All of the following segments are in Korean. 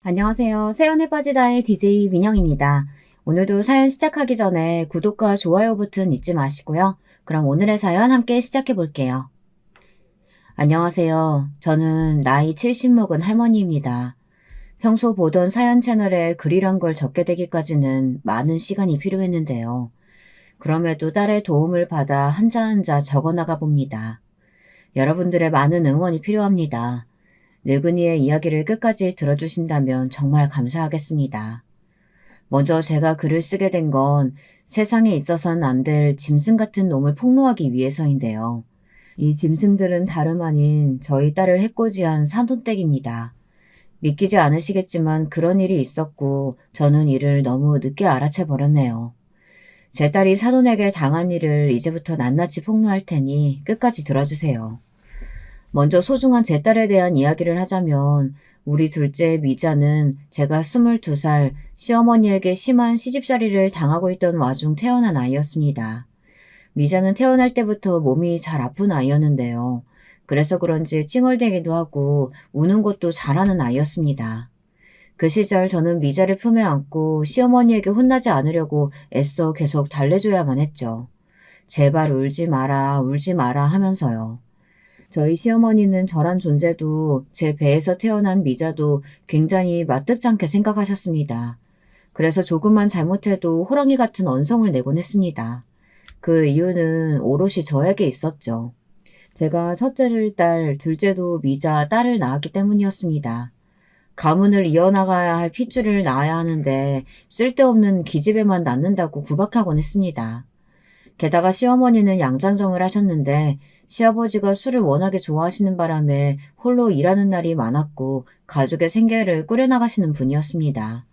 안녕하세요. 사연에 빠지다의 DJ 민영입니다. 오늘도 사연 시작하기 전에 구독과 좋아요 버튼 잊지 마시고요. 그럼 오늘의 사연 함께 시작해 볼게요. 안녕하세요. 저는 나이 70 먹은 할머니입니다. 평소 보던 사연 채널에 글이란 걸 적게 되기까지는 많은 시간이 필요했는데요. 그럼에도 딸의 도움을 받아 한자 한자 적어나가 봅니다. 여러분들의 많은 응원이 필요합니다. 늙은이의 이야기를 끝까지 들어주신다면 정말 감사하겠습니다. 먼저 제가 글을 쓰게 된 건 세상에 있어선 안 될 짐승 같은 놈을 폭로하기 위해서인데요. 이 짐승들은 다름 아닌 저희 딸을 해코지한 산돈댁입니다. 믿기지 않으시겠지만 그런 일이 있었고 저는 이를 너무 늦게 알아채 버렸네요. 제 딸이 사돈에게 당한 일을 이제부터 낱낱이 폭로할 테니 끝까지 들어주세요. 먼저 소중한 제 딸에 대한 이야기를 하자면 우리 둘째 미자는 제가 22살 시어머니에게 심한 시집살이를 당하고 있던 와중 태어난 아이였습니다. 미자는 태어날 때부터 몸이 잘 아픈 아이였는데요. 그래서 그런지 찡얼대기도 하고 우는 것도 잘하는 아이였습니다. 그 시절 저는 미자를 품에 안고 시어머니에게 혼나지 않으려고 애써 계속 달래줘야만 했죠. 제발 울지 마라 하면서요. 저희 시어머니는 저란 존재도 제 배에서 태어난 미자도 굉장히 마뜩찮게 생각하셨습니다. 그래서 조금만 잘못해도 호랑이 같은 언성을 내곤 했습니다. 그 이유는 오롯이 저에게 있었죠. 제가 첫째를 딸, 둘째도 미자, 딸을 낳았기 때문이었습니다. 가문을 이어나가야 할 핏줄을 낳아야 하는데 쓸데없는 기집애만 낳는다고 구박하곤 했습니다. 게다가 시어머니는 양장점을 하셨는데 시아버지가 술을 워낙에 좋아하시는 바람에 홀로 일하는 날이 많았고 가족의 생계를 꾸려나가시는 분이었습니다.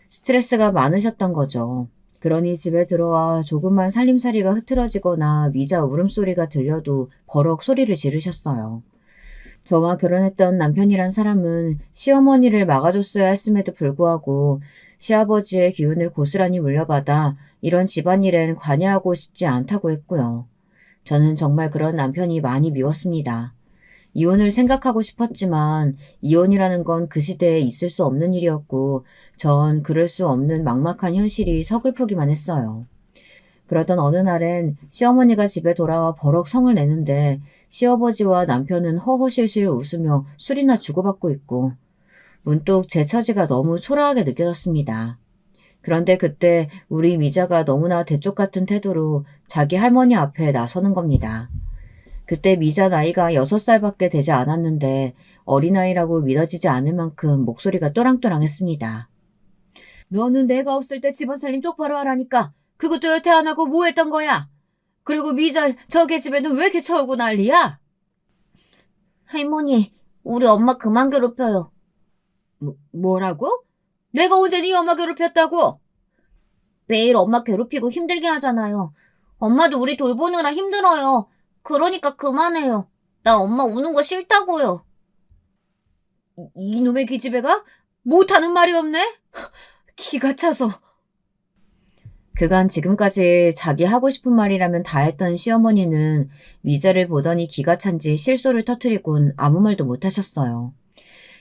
스트레스가 많으셨던 거죠. 그러니 집에 들어와 조금만 살림살이가 흐트러지거나 미자 울음소리가 들려도 버럭 소리를 지르셨어요. 저와 결혼했던 남편이란 사람은 시어머니를 막아줬어야 했음에도 불구하고 시아버지의 기운을 고스란히 물려받아 이런 집안일엔 관여하고 싶지 않다고 했고요. 저는 정말 그런 남편이 많이 미웠습니다. 이혼을 생각하고 싶었지만 이혼이라는 건 그 시대에 있을 수 없는 일이었고 전 그럴 수 없는 막막한 현실이 서글프기만 했어요. 그러던 어느 날엔 시어머니가 집에 돌아와 버럭 성을 내는데 시아버지와 남편은 허허실실 웃으며 술이나 주고받고 있고 문득 제 처지가 너무 초라하게 느껴졌습니다. 그런데 그때 우리 미자가 너무나 대쪽 같은 태도로 자기 할머니 앞에 나서는 겁니다. 그때 미자 나이가 6살밖에 되지 않았는데 어린아이라고 믿어지지 않을 만큼 목소리가 또랑또랑했습니다. 너는 내가 없을 때 집안 살림 똑바로 하라니까. 그것도 여태 안 하고 뭐 했던 거야? 그리고 미자 저 계집애는 왜 이렇게 철고 난리야? 할머니, 우리 엄마 그만 괴롭혀요. 뭐라고? 내가 언제 네 엄마 괴롭혔다고? 매일 엄마 괴롭히고 힘들게 하잖아요. 엄마도 우리 돌보느라 힘들어요. 그러니까 그만해요. 나 엄마 우는 거 싫다고요. 이놈의 기집애가 못하는 말이 없네? 기가 차서. 그간 지금까지 자기 하고 싶은 말이라면 다 했던 시어머니는 미자를 보더니 기가 찬지 실소를 터뜨리곤 아무 말도 못하셨어요.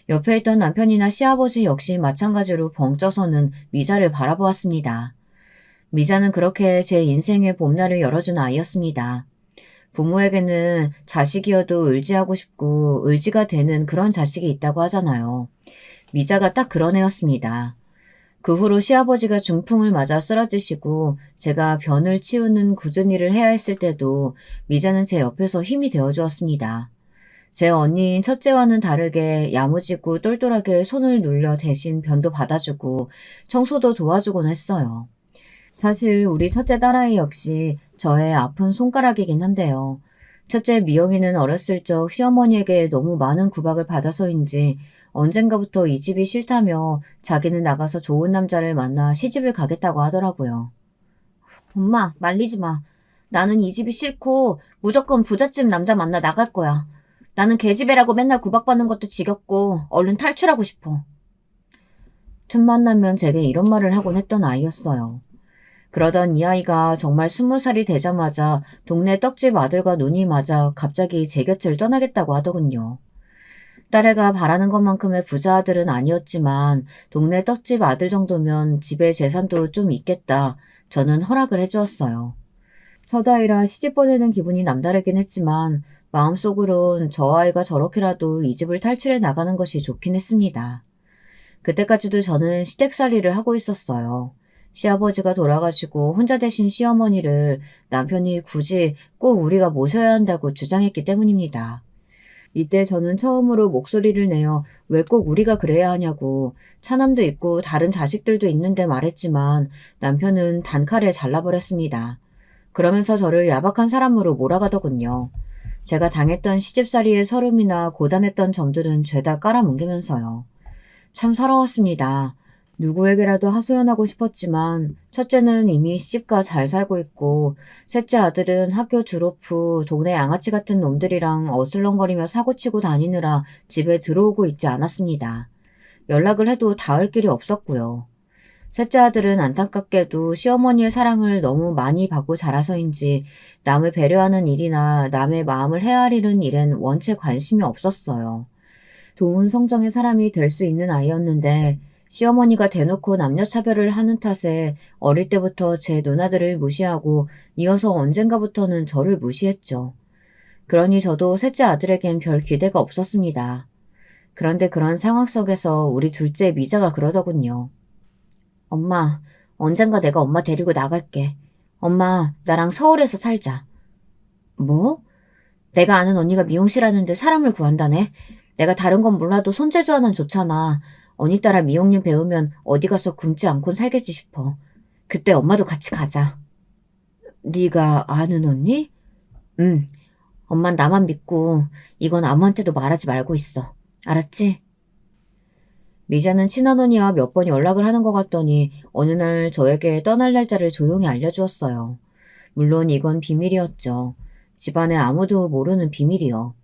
옆에 있던 남편이나 시아버지 역시 마찬가지로 벙쪄서는 미자를 바라보았습니다. 미자는 그렇게 제 인생의 봄날을 열어준 아이였습니다. 부모에게는 자식이어도 의지하고 싶고 의지가 되는 그런 자식이 있다고 하잖아요. 미자가 딱 그런 애였습니다. 그 후로 시아버지가 중풍을 맞아 쓰러지시고 제가 변을 치우는 굳은 일을 해야 했을 때도 미자는 제 옆에서 힘이 되어주었습니다. 제 언니인 첫째와는 다르게 야무지고 똘똘하게 손을 눌려 대신 변도 받아주고 청소도 도와주곤 했어요. 사실 우리 첫째 딸아이 역시 저의 아픈 손가락이긴 한데요. 첫째 미영이는 어렸을 적 시어머니에게 너무 많은 구박을 받아서인지 언젠가부터 이 집이 싫다며 자기는 나가서 좋은 남자를 만나 시집을 가겠다고 하더라고요. 엄마, 말리지 마. 나는 이 집이 싫고 무조건 부잣집 남자 만나 나갈 거야. 나는 계집애라고 맨날 구박받는 것도 지겹고 얼른 탈출하고 싶어. 틈만 나면 제게 이런 말을 하곤 했던 아이였어요. 그러던 이 아이가 정말 20살이 되자마자 동네 떡집 아들과 눈이 맞아 갑자기 제 곁을 떠나겠다고 하더군요. 딸애가 바라는 것만큼의 부자 아들은 아니었지만 동네 떡집 아들 정도면 집에 재산도 좀 있겠다. 저는 허락을 해주었어요. 첫 아이라 시집 보내는 기분이 남다르긴 했지만 마음속으론 저 아이가 저렇게라도 이 집을 탈출해 나가는 것이 좋긴 했습니다. 그때까지도 저는 시댁살이를 하고 있었어요. 시아버지가 돌아가시고 혼자 되신 시어머니를 남편이 굳이 꼭 우리가 모셔야 한다고 주장했기 때문입니다. 이때 저는 처음으로 목소리를 내어 왜 꼭 우리가 그래야 하냐고 차남도 있고 다른 자식들도 있는데 말했지만 남편은 단칼에 잘라버렸습니다. 그러면서 저를 야박한 사람으로 몰아가더군요. 제가 당했던 시집살이의 서름이나 고단했던 점들은 죄다 깔아뭉개면서요. 참 서러웠습니다. 누구에게라도 하소연하고 싶었지만 첫째는 이미 시집가 잘 살고 있고 셋째 아들은 학교 졸업 후 동네 양아치 같은 놈들이랑 어슬렁거리며 사고치고 다니느라 집에 들어오고 있지 않았습니다. 연락을 해도 닿을 길이 없었고요. 셋째 아들은 안타깝게도 시어머니의 사랑을 너무 많이 받고 자라서인지 남을 배려하는 일이나 남의 마음을 헤아리는 일엔 원체 관심이 없었어요. 좋은 성정의 사람이 될 수 있는 아이였는데 시어머니가 대놓고 남녀차별을 하는 탓에 어릴 때부터 제 누나들을 무시하고 이어서 언젠가부터는 저를 무시했죠. 그러니 저도 셋째 아들에겐 별 기대가 없었습니다. 그런데 그런 상황 속에서 우리 둘째 미자가 그러더군요. 엄마, 언젠가 내가 엄마 데리고 나갈게. 엄마, 나랑 서울에서 살자. 뭐? 내가 아는 언니가 미용실 하는데 사람을 구한다네. 내가 다른 건 몰라도 손재주 하나는 좋잖아. 언니 따라 미용일 배우면 어디 가서 굶지 않고 살겠지 싶어. 그때 엄마도 같이 가자. 네가 아는 언니? 응. 엄만 나만 믿고 이건 아무한테도 말하지 말고 있어. 알았지? 미자는 친언니와 몇 번 연락을 하는 것 같더니 어느 날 저에게 떠날 날짜를 조용히 알려주었어요. 물론 이건 비밀이었죠. 집안에 아무도 모르는 비밀이요.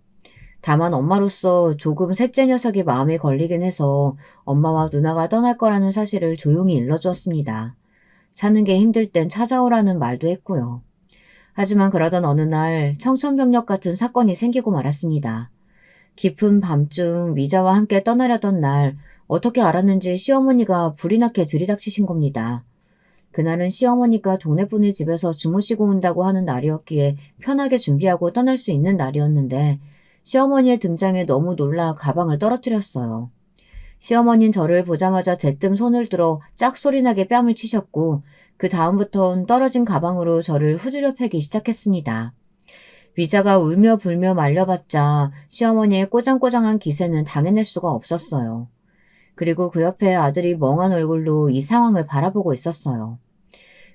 다만 엄마로서 조금 셋째 녀석이 마음에 걸리긴 해서 엄마와 누나가 떠날 거라는 사실을 조용히 일러주었습니다. 사는 게 힘들 땐 찾아오라는 말도 했고요. 하지만 그러던 어느 날 청천벽력 같은 사건이 생기고 말았습니다. 깊은 밤중 미자와 함께 떠나려던 날 어떻게 알았는지 시어머니가 불이 나게 들이닥치신 겁니다. 그날은 시어머니가 동네분의 집에서 주무시고 온다고 하는 날이었기에 편하게 준비하고 떠날 수 있는 날이었는데 시어머니의 등장에 너무 놀라 가방을 떨어뜨렸어요. 시어머니는 저를 보자마자 대뜸 손을 들어 짝소리나게 뺨을 치셨고 그 다음부턴 떨어진 가방으로 저를 후지려 패기 시작했습니다. 미자가 울며 불며 말려봤자 시어머니의 꼬장꼬장한 기세는 당해낼 수가 없었어요. 그리고 그 옆에 아들이 멍한 얼굴로 이 상황을 바라보고 있었어요.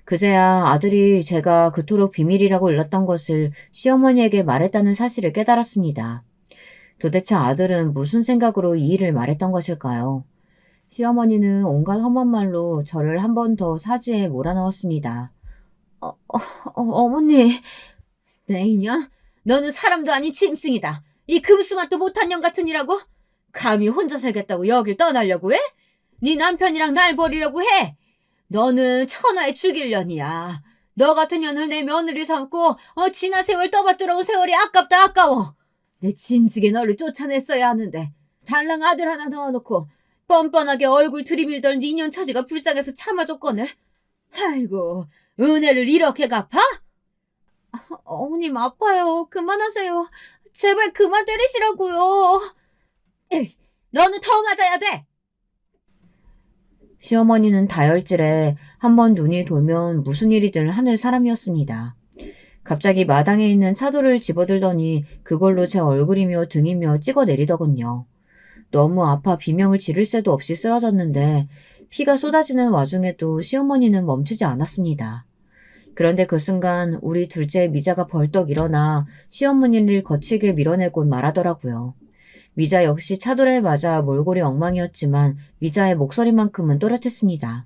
그제야 아들이 제가 그토록 비밀이라고 일렀던 것을 시어머니에게 말했다는 사실을 깨달았습니다. 도대체 아들은 무슨 생각으로 이 일을 말했던 것일까요? 시어머니는 온갖 험한 말로 저를 한 번 더 사지에 몰아넣었습니다. 어머니, 내 이년? 너는 사람도 아닌 짐승이다. 이 금수맛도 못한 년 같은 이라고? 감히 혼자 살겠다고 여길 떠나려고 해? 네 남편이랑 날 버리려고 해? 너는 천하에 죽일 년이야. 너 같은 년을 내 며느리 삼고 지난 세월 떠받들어온 세월이 아깝다 아까워. 내 짐승이 너를 쫓아냈어야 하는데 달랑 아들 하나 넣어놓고 뻔뻔하게 얼굴 들이밀던 네 년 처지가 불쌍해서 참아줬거늘. 아이고, 은혜를 이렇게 갚아? 어머님 아파요. 그만하세요. 제발 그만 때리시라고요. 에이, 너는 더 맞아야 돼. 시어머니는 다혈질에 한번 눈이 돌면 무슨 일이든 하는 사람이었습니다. 갑자기 마당에 있는 차도를 집어들더니 그걸로 제 얼굴이며 등이며 찍어내리더군요. 너무 아파 비명을 지를 새도 없이 쓰러졌는데 피가 쏟아지는 와중에도 시어머니는 멈추지 않았습니다. 그런데 그 순간 우리 둘째 미자가 벌떡 일어나 시어머니를 거칠게 밀어내곤 말하더라고요. 미자 역시 차돌에 맞아 몰골이 엉망이었지만 미자의 목소리만큼은 또렷했습니다.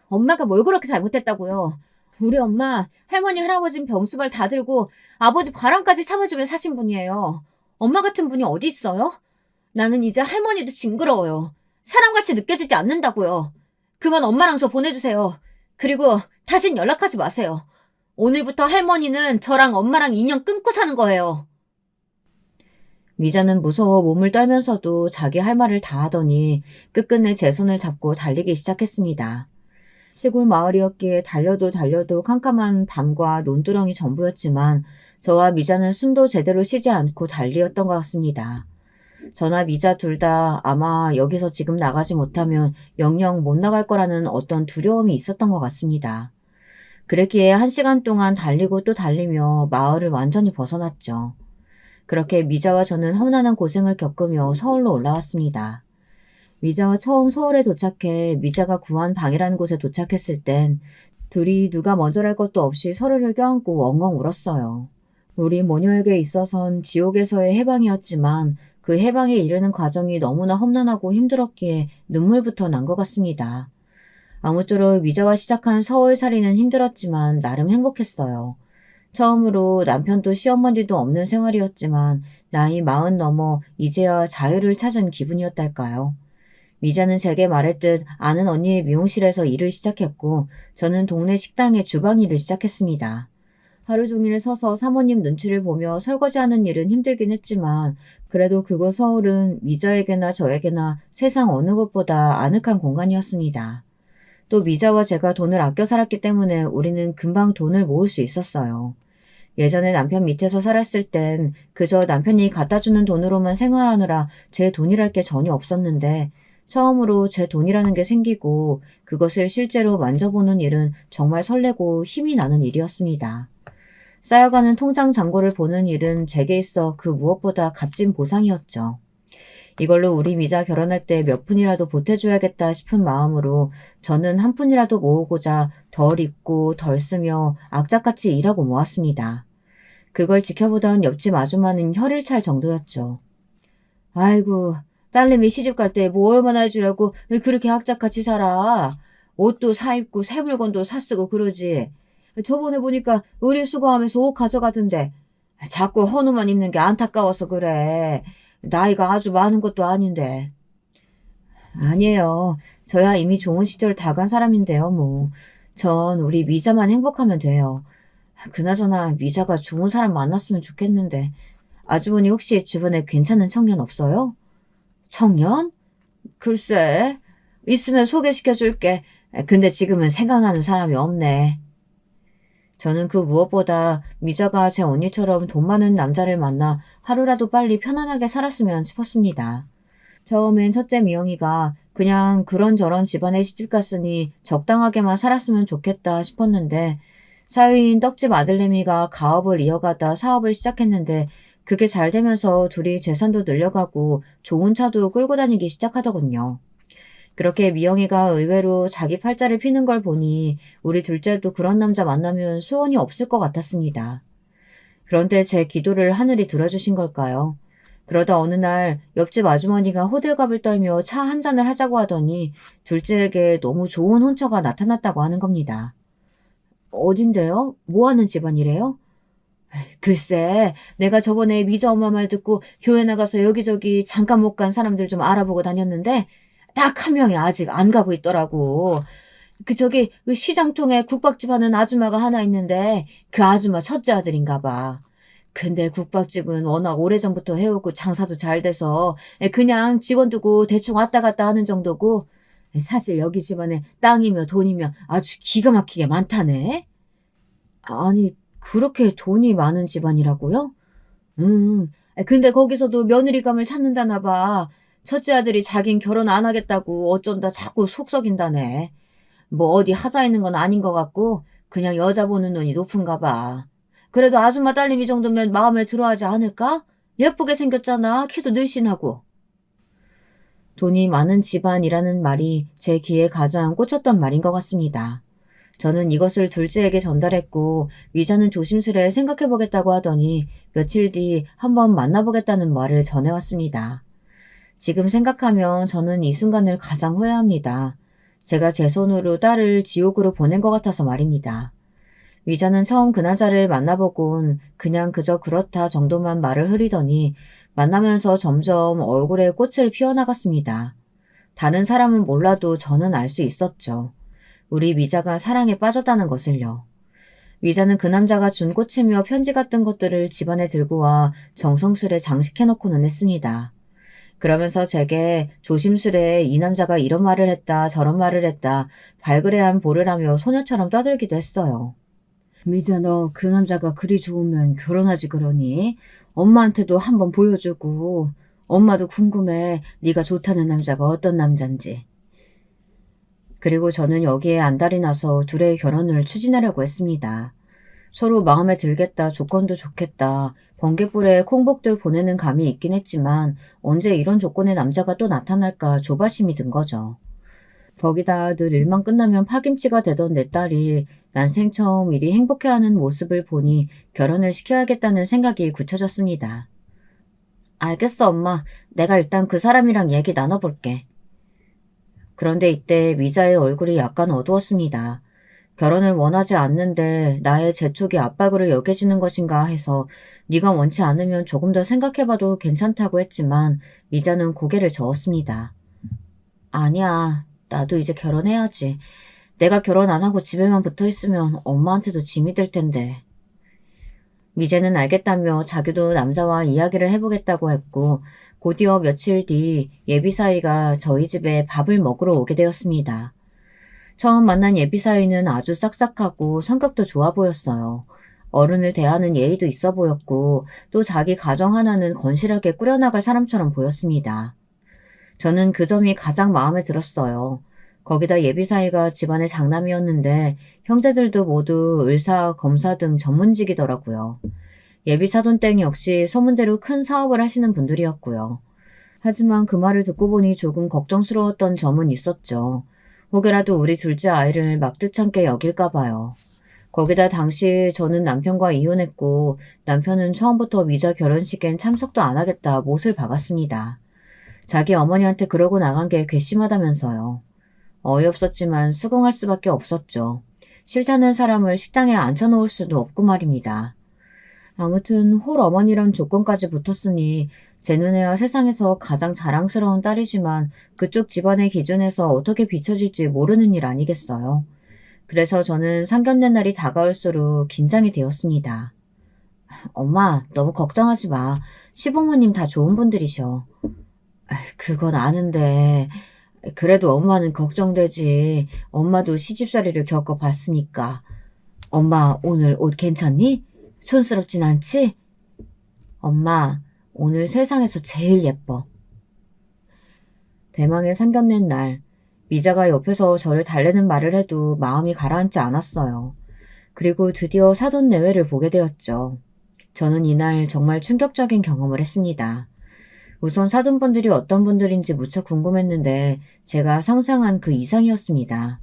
엄마가 뭘 그렇게 잘못했다고요. 우리 엄마, 할머니, 할아버진 병수발 다 들고 아버지 바람까지 참아주며 사신 분이에요. 엄마 같은 분이 어디 있어요? 나는 이제 할머니도 징그러워요. 사람같이 느껴지지 않는다고요. 그만 엄마랑 저 보내주세요. 그리고 다신 연락하지 마세요. 오늘부터 할머니는 저랑 엄마랑 인연 끊고 사는 거예요. 미자는 무서워 몸을 떨면서도 자기 할 말을 다 하더니 끝끝내 제 손을 잡고 달리기 시작했습니다. 시골 마을이었기에 달려도 캄캄한 밤과 논두렁이 전부였지만 저와 미자는 숨도 제대로 쉬지 않고 달리었던 것 같습니다. 저나 미자 둘 다 아마 여기서 지금 나가지 못하면 영영 못 나갈 거라는 어떤 두려움이 있었던 것 같습니다. 그랬기에 1시간 동안 달리고 또 달리며 마을을 완전히 벗어났죠. 그렇게 미자와 저는 험난한 고생을 겪으며 서울로 올라왔습니다. 미자와 처음 서울에 도착해 미자가 구한 방이라는 곳에 도착했을 땐 둘이 누가 먼저랄 것도 없이 서로를 껴안고 엉엉 울었어요. 우리 모녀에게 있어선 지옥에서의 해방이었지만 그 해방에 이르는 과정이 너무나 험난하고 힘들었기에 눈물부터 난 것 같습니다. 아무쪼록 미자와 시작한 서울살이는 힘들었지만 나름 행복했어요. 처음으로 남편도 시어머니도 없는 생활이었지만 나이 40 넘어 이제야 자유를 찾은 기분이었달까요. 미자는 제게 말했듯 아는 언니의 미용실에서 일을 시작했고 저는 동네 식당의 주방 일을 시작했습니다. 하루 종일 서서 사모님 눈치를 보며 설거지하는 일은 힘들긴 했지만 그래도 그곳 서울은 미자에게나 저에게나 세상 어느 곳보다 아늑한 공간이었습니다. 또 미자와 제가 돈을 아껴 살았기 때문에 우리는 금방 돈을 모을 수 있었어요. 예전에 남편 밑에서 살았을 땐 그저 남편이 갖다 주는 돈으로만 생활하느라 제 돈이랄 게 전혀 없었는데 처음으로 제 돈이라는 게 생기고 그것을 실제로 만져보는 일은 정말 설레고 힘이 나는 일이었습니다. 쌓여가는 통장 잔고를 보는 일은 제게 있어 그 무엇보다 값진 보상이었죠. 이걸로 우리 미자 결혼할 때 몇 푼이라도 보태줘야겠다 싶은 마음으로 저는 한 푼이라도 모으고자 덜 입고 덜 쓰며 악착같이 일하고 모았습니다. 그걸 지켜보던 옆집 아줌마는 혀를 찰 정도였죠. 아이고, 딸내미 시집 갈 때 뭐 얼마나 해주려고 그렇게 악착같이 살아. 옷도 사 입고 새 물건도 사 쓰고 그러지. 저번에 보니까 의류 수거하면서 옷 가져가던데 자꾸 헌옷만 입는 게 안타까워서 그래. 나이가 아주 많은 것도 아닌데. 아니에요. 저야 이미 좋은 시절 다 간 사람인데요, 뭐. 전 우리 미자만 행복하면 돼요. 그나저나 미자가 좋은 사람 만났으면 좋겠는데. 아주머니 혹시 주변에 괜찮은 청년 없어요? 청년? 글쎄, 있으면 소개시켜줄게. 근데 지금은 생각나는 사람이 없네. 저는 그 무엇보다 미자가 제 언니처럼 돈 많은 남자를 만나 하루라도 빨리 편안하게 살았으면 싶었습니다. 처음엔 첫째 미영이가 그냥 그런저런 집안에 시집갔으니 적당하게만 살았으면 좋겠다 싶었는데 사위인 떡집 아들내미가 가업을 이어가다 사업을 시작했는데 그게 잘 되면서 둘이 재산도 늘려가고 좋은 차도 끌고 다니기 시작하더군요. 그렇게 미영이가 의외로 자기 팔자를 피는 걸 보니 우리 둘째도 그런 남자 만나면 소원이 없을 것 같았습니다. 그런데 제 기도를 하늘이 들어주신 걸까요? 그러다 어느 날 옆집 아주머니가 호들갑을 떨며 차 한 잔을 하자고 하더니 둘째에게 너무 좋은 혼처가 나타났다고 하는 겁니다. 어딘데요? 뭐 하는 집안이래요? 글쎄, 내가 저번에 미자 엄마 말 듣고 교회 나가서 여기저기 잠깐 못 간 사람들 좀 알아보고 다녔는데 딱 한 명이 아직 안 가고 있더라고. 그 시장통에 국밥집 하는 아줌마가 하나 있는데 그 아줌마 첫째 아들인가 봐. 근데 국밥집은 워낙 오래전부터 해오고 장사도 잘 돼서 그냥 직원 두고 대충 왔다 갔다 하는 정도고 사실 여기 집안에 땅이며 돈이며 아주 기가 막히게 많다네. 아니, 그렇게 돈이 많은 집안이라고요? 근데 거기서도 며느리감을 찾는다나 봐. 첫째 아들이 자긴 결혼 안 하겠다고 어쩐다 자꾸 속 썩인다네. 뭐 어디 하자 있는 건 아닌 것 같고 그냥 여자 보는 눈이 높은가 봐. 그래도 아줌마 딸내미 정도면 마음에 들어하지 않을까? 예쁘게 생겼잖아. 키도 늘씬하고. 돈이 많은 집안이라는 말이 제 귀에 가장 꽂혔던 말인 것 같습니다. 저는 이것을 둘째에게 전달했고 위자는 조심스레 생각해보겠다고 하더니 며칠 뒤 한번 만나보겠다는 말을 전해왔습니다. 지금 생각하면 저는 이 순간을 가장 후회합니다. 제가 제 손으로 딸을 지옥으로 보낸 것 같아서 말입니다. 위자는 처음 그 남자를 만나보곤 그냥 그저 그렇다 정도만 말을 흐리더니 만나면서 점점 얼굴에 꽃을 피워나갔습니다. 다른 사람은 몰라도 저는 알 수 있었죠. 우리 미자가 사랑에 빠졌다는 것을요. 미자는 그 남자가 준 꽃이며 편지 같은 것들을 집안에 들고 와 정성스레 장식해놓고는 했습니다. 그러면서 제게 조심스레 이 남자가 이런 말을 했다 저런 말을 했다 발그레한 보를 하며 소녀처럼 떠들기도 했어요. 미자, 너 그 남자가 그리 좋으면 결혼하지 그러니? 엄마한테도 한번 보여주고 엄마도 궁금해 네가 좋다는 남자가 어떤 남잔지. 그리고 저는 여기에 안달이 나서 둘의 결혼을 추진하려고 했습니다. 서로 마음에 들겠다, 조건도 좋겠다, 번개불에 콩복들 보내는 감이 있긴 했지만 언제 이런 조건의 남자가 또 나타날까 조바심이 든 거죠. 거기다 늘 일만 끝나면 파김치가 되던 내 딸이 난생 처음 이리 행복해하는 모습을 보니 결혼을 시켜야겠다는 생각이 굳혀졌습니다. 알겠어, 엄마. 내가 일단 그 사람이랑 얘기 나눠볼게. 그런데 이때 미자의 얼굴이 약간 어두웠습니다. 결혼을 원하지 않는데 나의 재촉이 압박으로 여겨지는 것인가 해서 네가 원치 않으면 조금 더 생각해봐도 괜찮다고 했지만 미자는 고개를 저었습니다. 아니야, 나도 이제 결혼해야지. 내가 결혼 안 하고 집에만 붙어있으면 엄마한테도 짐이 될 텐데. 미제는 알겠다며 자기도 남자와 이야기를 해보겠다고 했고 곧이어 며칠 뒤 예비사위가 저희 집에 밥을 먹으러 오게 되었습니다. 처음 만난 예비사위는 아주 싹싹하고 성격도 좋아 보였어요. 어른을 대하는 예의도 있어 보였고 또 자기 가정 하나는 건실하게 꾸려나갈 사람처럼 보였습니다. 저는 그 점이 가장 마음에 들었어요. 거기다 예비사위가 집안의 장남이었는데 형제들도 모두 의사, 검사 등 전문직이더라고요. 예비사돈땡 역시 소문대로 큰 사업을 하시는 분들이었고요. 하지만 그 말을 듣고 보니 조금 걱정스러웠던 점은 있었죠. 혹여라도 우리 둘째 아이를 막듯찮게 여길까 봐요. 거기다 당시 저는 남편과 이혼했고 남편은 처음부터 미자 결혼식엔 참석도 안 하겠다 못을 박았습니다. 자기 어머니한테 그러고 나간 게 괘씸하다면서요. 어이없었지만 수긍할 수밖에 없었죠. 싫다는 사람을 식당에 앉혀놓을 수도 없고 말입니다. 아무튼 홀 어머니란 조건까지 붙었으니 제 눈에야 세상에서 가장 자랑스러운 딸이지만 그쪽 집안의 기준에서 어떻게 비춰질지 모르는 일 아니겠어요. 그래서 저는 상견례 날이 다가올수록 긴장이 되었습니다. 엄마, 너무 걱정하지 마. 시부모님 다 좋은 분들이셔. 그건 아는데 그래도 엄마는 걱정되지. 엄마도 시집살이를 겪어봤으니까. 엄마, 오늘 옷 괜찮니? 촌스럽진 않지? 엄마, 오늘 세상에서 제일 예뻐. 대망의 상견례 날, 미자가 옆에서 저를 달래는 말을 해도 마음이 가라앉지 않았어요. 그리고 드디어 사돈 내외를 보게 되었죠. 저는 이날 정말 충격적인 경험을 했습니다. 우선 사돈분들이 어떤 분들인지 무척 궁금했는데 제가 상상한 그 이상이었습니다.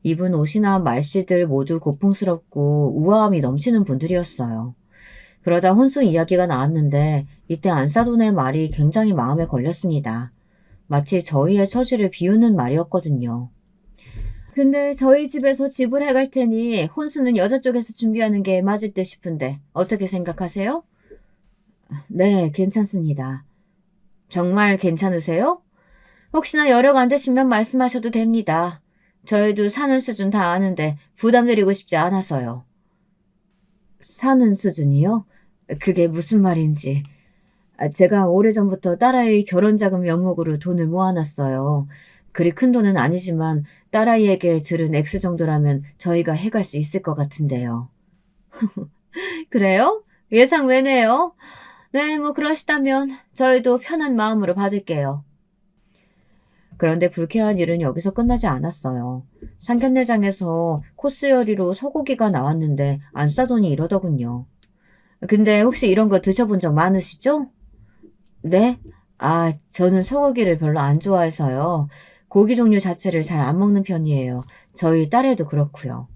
입은 옷이나 말씨들 모두 고풍스럽고 우아함이 넘치는 분들이었어요. 그러다 혼수 이야기가 나왔는데 이때 안사돈의 말이 굉장히 마음에 걸렸습니다. 마치 저희의 처지를 비우는 말이었거든요. 근데 저희 집에서 집을 해갈 테니 혼수는 여자 쪽에서 준비하는 게 맞을 듯 싶은데 어떻게 생각하세요? 네, 괜찮습니다. 정말 괜찮으세요? 혹시나 여력 안 되시면 말씀하셔도 됩니다. 저희도 사는 수준 다 아는데 부담드리고 싶지 않아서요. 사는 수준이요? 그게 무슨 말인지. 제가 오래전부터 딸아이 결혼자금 명목으로 돈을 모아놨어요. 그리 큰 돈은 아니지만 딸아이에게 들은 액수 정도라면 저희가 해갈 수 있을 것 같은데요. 그래요? 예상 외네요. 네, 뭐 그러시다면 저희도 편한 마음으로 받을게요. 그런데 불쾌한 일은 여기서 끝나지 않았어요. 상견례장에서 코스 요리로 소고기가 나왔는데 안 싸더니 이러더군요. 근데 혹시 이런 거 드셔본 적 많으시죠? 네? 저는 소고기를 별로 안 좋아해서요. 고기 종류 자체를 잘 안 먹는 편이에요. 저희 딸애도 그렇고요.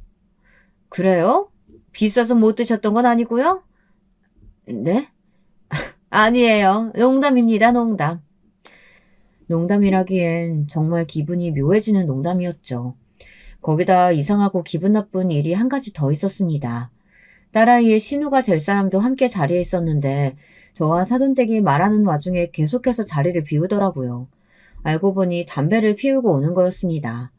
그래요? 비싸서 못 드셨던 건 아니고요? 네? 아니에요. 농담입니다, 농담. 농담이라기엔 정말 기분이 묘해지는 농담이었죠. 거기다 이상하고 기분 나쁜 일이 한 가지 더 있었습니다. 딸아이의 신우가 될 사람도 함께 자리에 있었는데 저와 사돈댁이 말하는 와중에 계속해서 자리를 비우더라고요. 알고 보니 담배를 피우고 오는 거였습니다.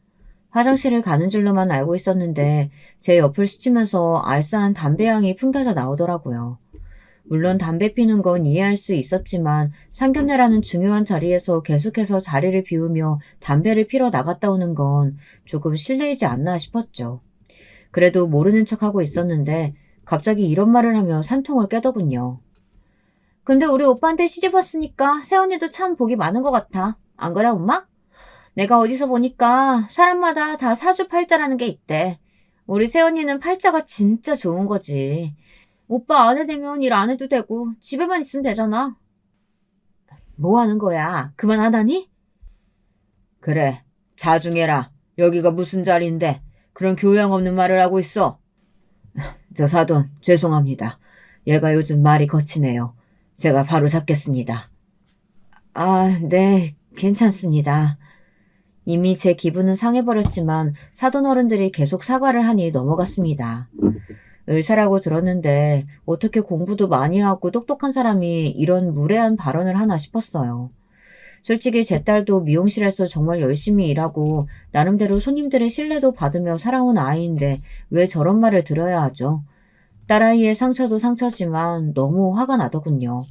화장실을 가는 줄로만 알고 있었는데 제 옆을 스치면서 알싸한 담배 향이 풍겨져 나오더라고요. 물론 담배 피는 건 이해할 수 있었지만 상견례라는 중요한 자리에서 계속해서 자리를 비우며 담배를 피러 나갔다 오는 건 조금 실례이지 않나 싶었죠. 그래도 모르는 척하고 있었는데 갑자기 이런 말을 하며 산통을 깨더군요. 근데 우리 오빠한테 시집 왔으니까 새언니도 참 복이 많은 것 같아. 안 그래, 엄마? 내가 어디서 보니까 사람마다 다 사주팔자라는 게 있대. 우리 새언니는 팔자가 진짜 좋은 거지. 오빠 아내 되면 일 안 해도 되고 집에만 있으면 되잖아. 뭐 하는 거야? 그만하다니? 그래, 자중해라. 여기가 무슨 자리인데 그런 교양 없는 말을 하고 있어. 저 사돈, 죄송합니다. 얘가 요즘 말이 거치네요. 제가 바로 잡겠습니다. 아, 네, 괜찮습니다. 이미 제 기분은 상해버렸지만 사돈 어른들이 계속 사과를 하니 넘어갔습니다. 의사라고 들었는데 어떻게 공부도 많이 하고 똑똑한 사람이 이런 무례한 발언을 하나 싶었어요. 솔직히 제 딸도 미용실에서 정말 열심히 일하고 나름대로 손님들의 신뢰도 받으며 살아온 아이인데 왜 저런 말을 들어야 하죠? 딸아이의 상처도 상처지만 너무 화가 나더군요.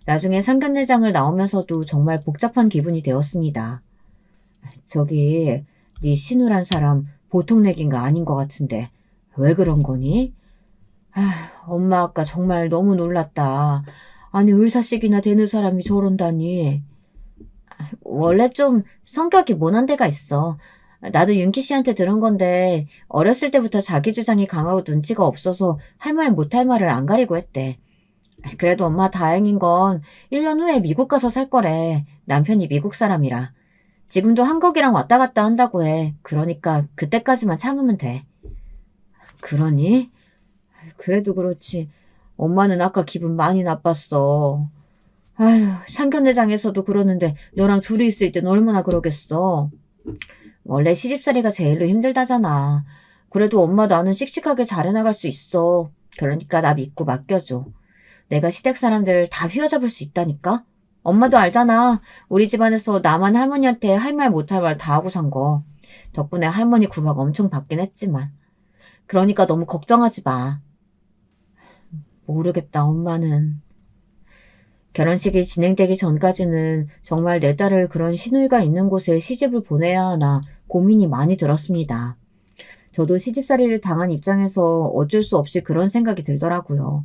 나중에 상견례장을 나오면서도 정말 복잡한 기분이 되었습니다. 저기 네 신우란 사람 보통 내기인가 아닌 것 같은데 왜 그런 거니? 엄마 아까 정말 너무 놀랐다. 아니 을사식이나 되는 사람이 저런다니. 원래 좀 성격이 모난 데가 있어. 나도 윤기 씨한테 들은 건데 어렸을 때부터 자기 주장이 강하고 눈치가 없어서 할 말 못할 말을 안 가리고 했대. 그래도 엄마 다행인 건 1년 후에 미국 가서 살 거래. 남편이 미국 사람이라. 지금도 한국이랑 왔다 갔다 한다고 해. 그러니까 그때까지만 참으면 돼. 그러니? 그래도 그렇지. 엄마는 아까 기분 많이 나빴어. 아휴, 상견례장에서도 그러는데 너랑 둘이 있을 땐 얼마나 그러겠어. 원래 시집살이가 제일로 힘들다잖아. 그래도 엄마 나는 씩씩하게 잘해나갈 수 있어. 그러니까 나 믿고 맡겨줘. 내가 시댁 사람들 다 휘어잡을 수 있다니까? 엄마도 알잖아. 우리 집안에서 나만 할머니한테 할 말 못할 말 다 하고 산 거. 덕분에 할머니 구박 엄청 받긴 했지만. 그러니까 너무 걱정하지 마. 모르겠다, 엄마는. 결혼식이 진행되기 전까지는 정말 내 딸을 그런 시누이가 있는 곳에 시집을 보내야 하나 고민이 많이 들었습니다. 저도 시집살이를 당한 입장에서 어쩔 수 없이 그런 생각이 들더라고요.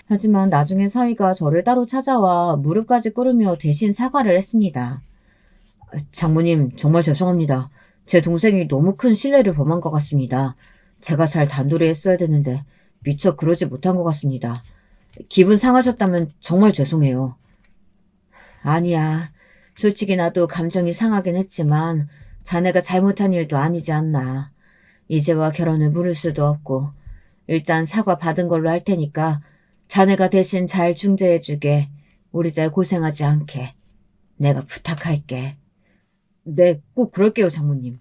하지만 나중에 사위가 저를 따로 찾아와 무릎까지 꿇으며 대신 사과를 했습니다. 장모님, 정말 죄송합니다. 제 동생이 너무 큰 실례를 범한 것 같습니다. 제가 잘 단도리 했어야 되는데 미처 그러지 못한 것 같습니다. 기분 상하셨다면 정말 죄송해요. 아니야. 솔직히 나도 감정이 상하긴 했지만 자네가 잘못한 일도 아니지 않나. 이제와 결혼을 물을 수도 없고 일단 사과 받은 걸로 할 테니까 자네가 대신 잘 중재해주게. 우리 딸 고생하지 않게. 내가 부탁할게. 네, 꼭 그럴게요, 장모님.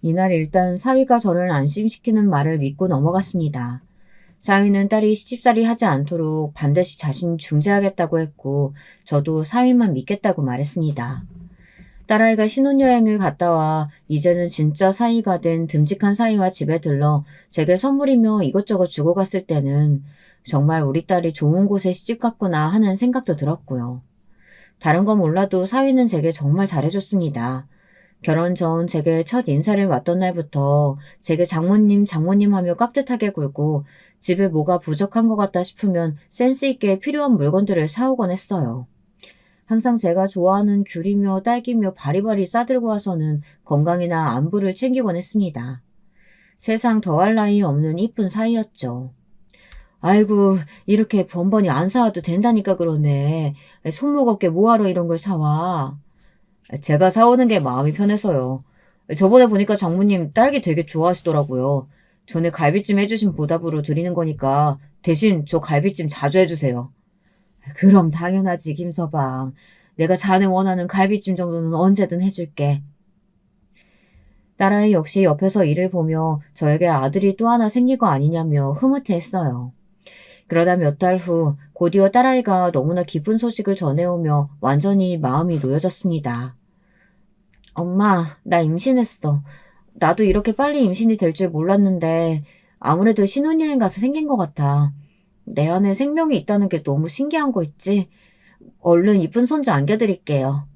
이날 일단 사위가 저를 안심시키는 말을 믿고 넘어갔습니다. 사위는 딸이 시집살이 하지 않도록 반드시 자신이 중재하겠다고 했고 저도 사위만 믿겠다고 말했습니다. 딸아이가 신혼여행을 갔다 와 이제는 진짜 사위가 된 듬직한 사위와 집에 들러 제게 선물이며 이것저것 주고 갔을 때는 정말 우리 딸이 좋은 곳에 시집 갔구나 하는 생각도 들었고요. 다른 건 몰라도 사위는 제게 정말 잘해줬습니다. 결혼 전 제게 첫 인사를 왔던 날부터 제게 장모님 장모님 하며 깍듯하게 굴고 집에 뭐가 부족한 것 같다 싶으면 센스 있게 필요한 물건들을 사오곤 했어요. 항상 제가 좋아하는 귤이며 딸기며 바리바리 싸들고 와서는 건강이나 안부를 챙기곤 했습니다. 세상 더할 나위 없는 이쁜 사이였죠. 아이고, 이렇게 번번이 안 사와도 된다니까 그러네. 손 무겁게 뭐하러 이런 걸 사와. 제가 사오는 게 마음이 편해서요. 저번에 보니까 장모님 딸기 되게 좋아하시더라고요. 전에 갈비찜 해주신 보답으로 드리는 거니까 대신 저 갈비찜 자주 해주세요. 그럼 당연하지, 김서방. 내가 자네 원하는 갈비찜 정도는 언제든 해줄게. 딸아이 역시 옆에서 일을 보며 저에게 아들이 또 하나 생긴 거 아니냐며 흐뭇해했어요. 그러다 몇 달 후 곧이어 딸아이가 너무나 기쁜 소식을 전해오며 완전히 마음이 놓여졌습니다. 엄마, 나 임신했어. 나도 이렇게 빨리 임신이 될 줄 몰랐는데 아무래도 신혼여행 가서 생긴 것 같아. 내 안에 생명이 있다는 게 너무 신기한 거 있지? 얼른 이쁜 손주 안겨드릴게요.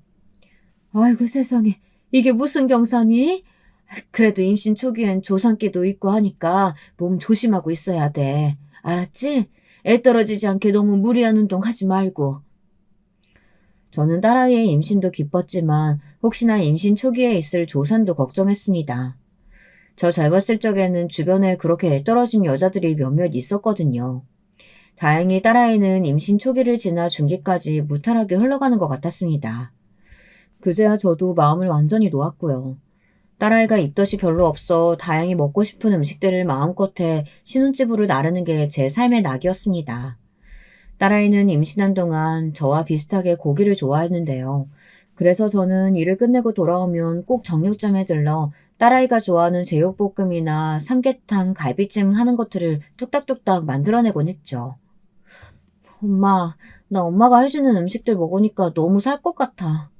아이고 세상에, 이게 무슨 경사니? 그래도 임신 초기엔 조산기도 있고 하니까 몸 조심하고 있어야 돼. 알았지? 애 떨어지지 않게 너무 무리한 운동 하지 말고. 저는 딸아이의 임신도 기뻤지만 혹시나 임신 초기에 있을 조산도 걱정했습니다. 저 젊었을 적에는 주변에 그렇게 애 떨어진 여자들이 몇몇 있었거든요. 다행히 딸아이는 임신 초기를 지나 중기까지 무탈하게 흘러가는 것 같았습니다. 그제야 저도 마음을 완전히 놓았고요. 딸아이가 입덧이 별로 없어 다행히 먹고 싶은 음식들을 마음껏 해 신혼집으로 나르는 게 제 삶의 낙이었습니다. 딸아이는 임신한 동안 저와 비슷하게 고기를 좋아했는데요. 그래서 저는 일을 끝내고 돌아오면 꼭 정육점에 들러 딸아이가 좋아하는 제육볶음이나 삼계탕, 갈비찜 하는 것들을 뚝딱뚝딱 만들어내곤 했죠. 엄마, 나 엄마가 해주는 음식들 먹으니까 너무 살 것 같아.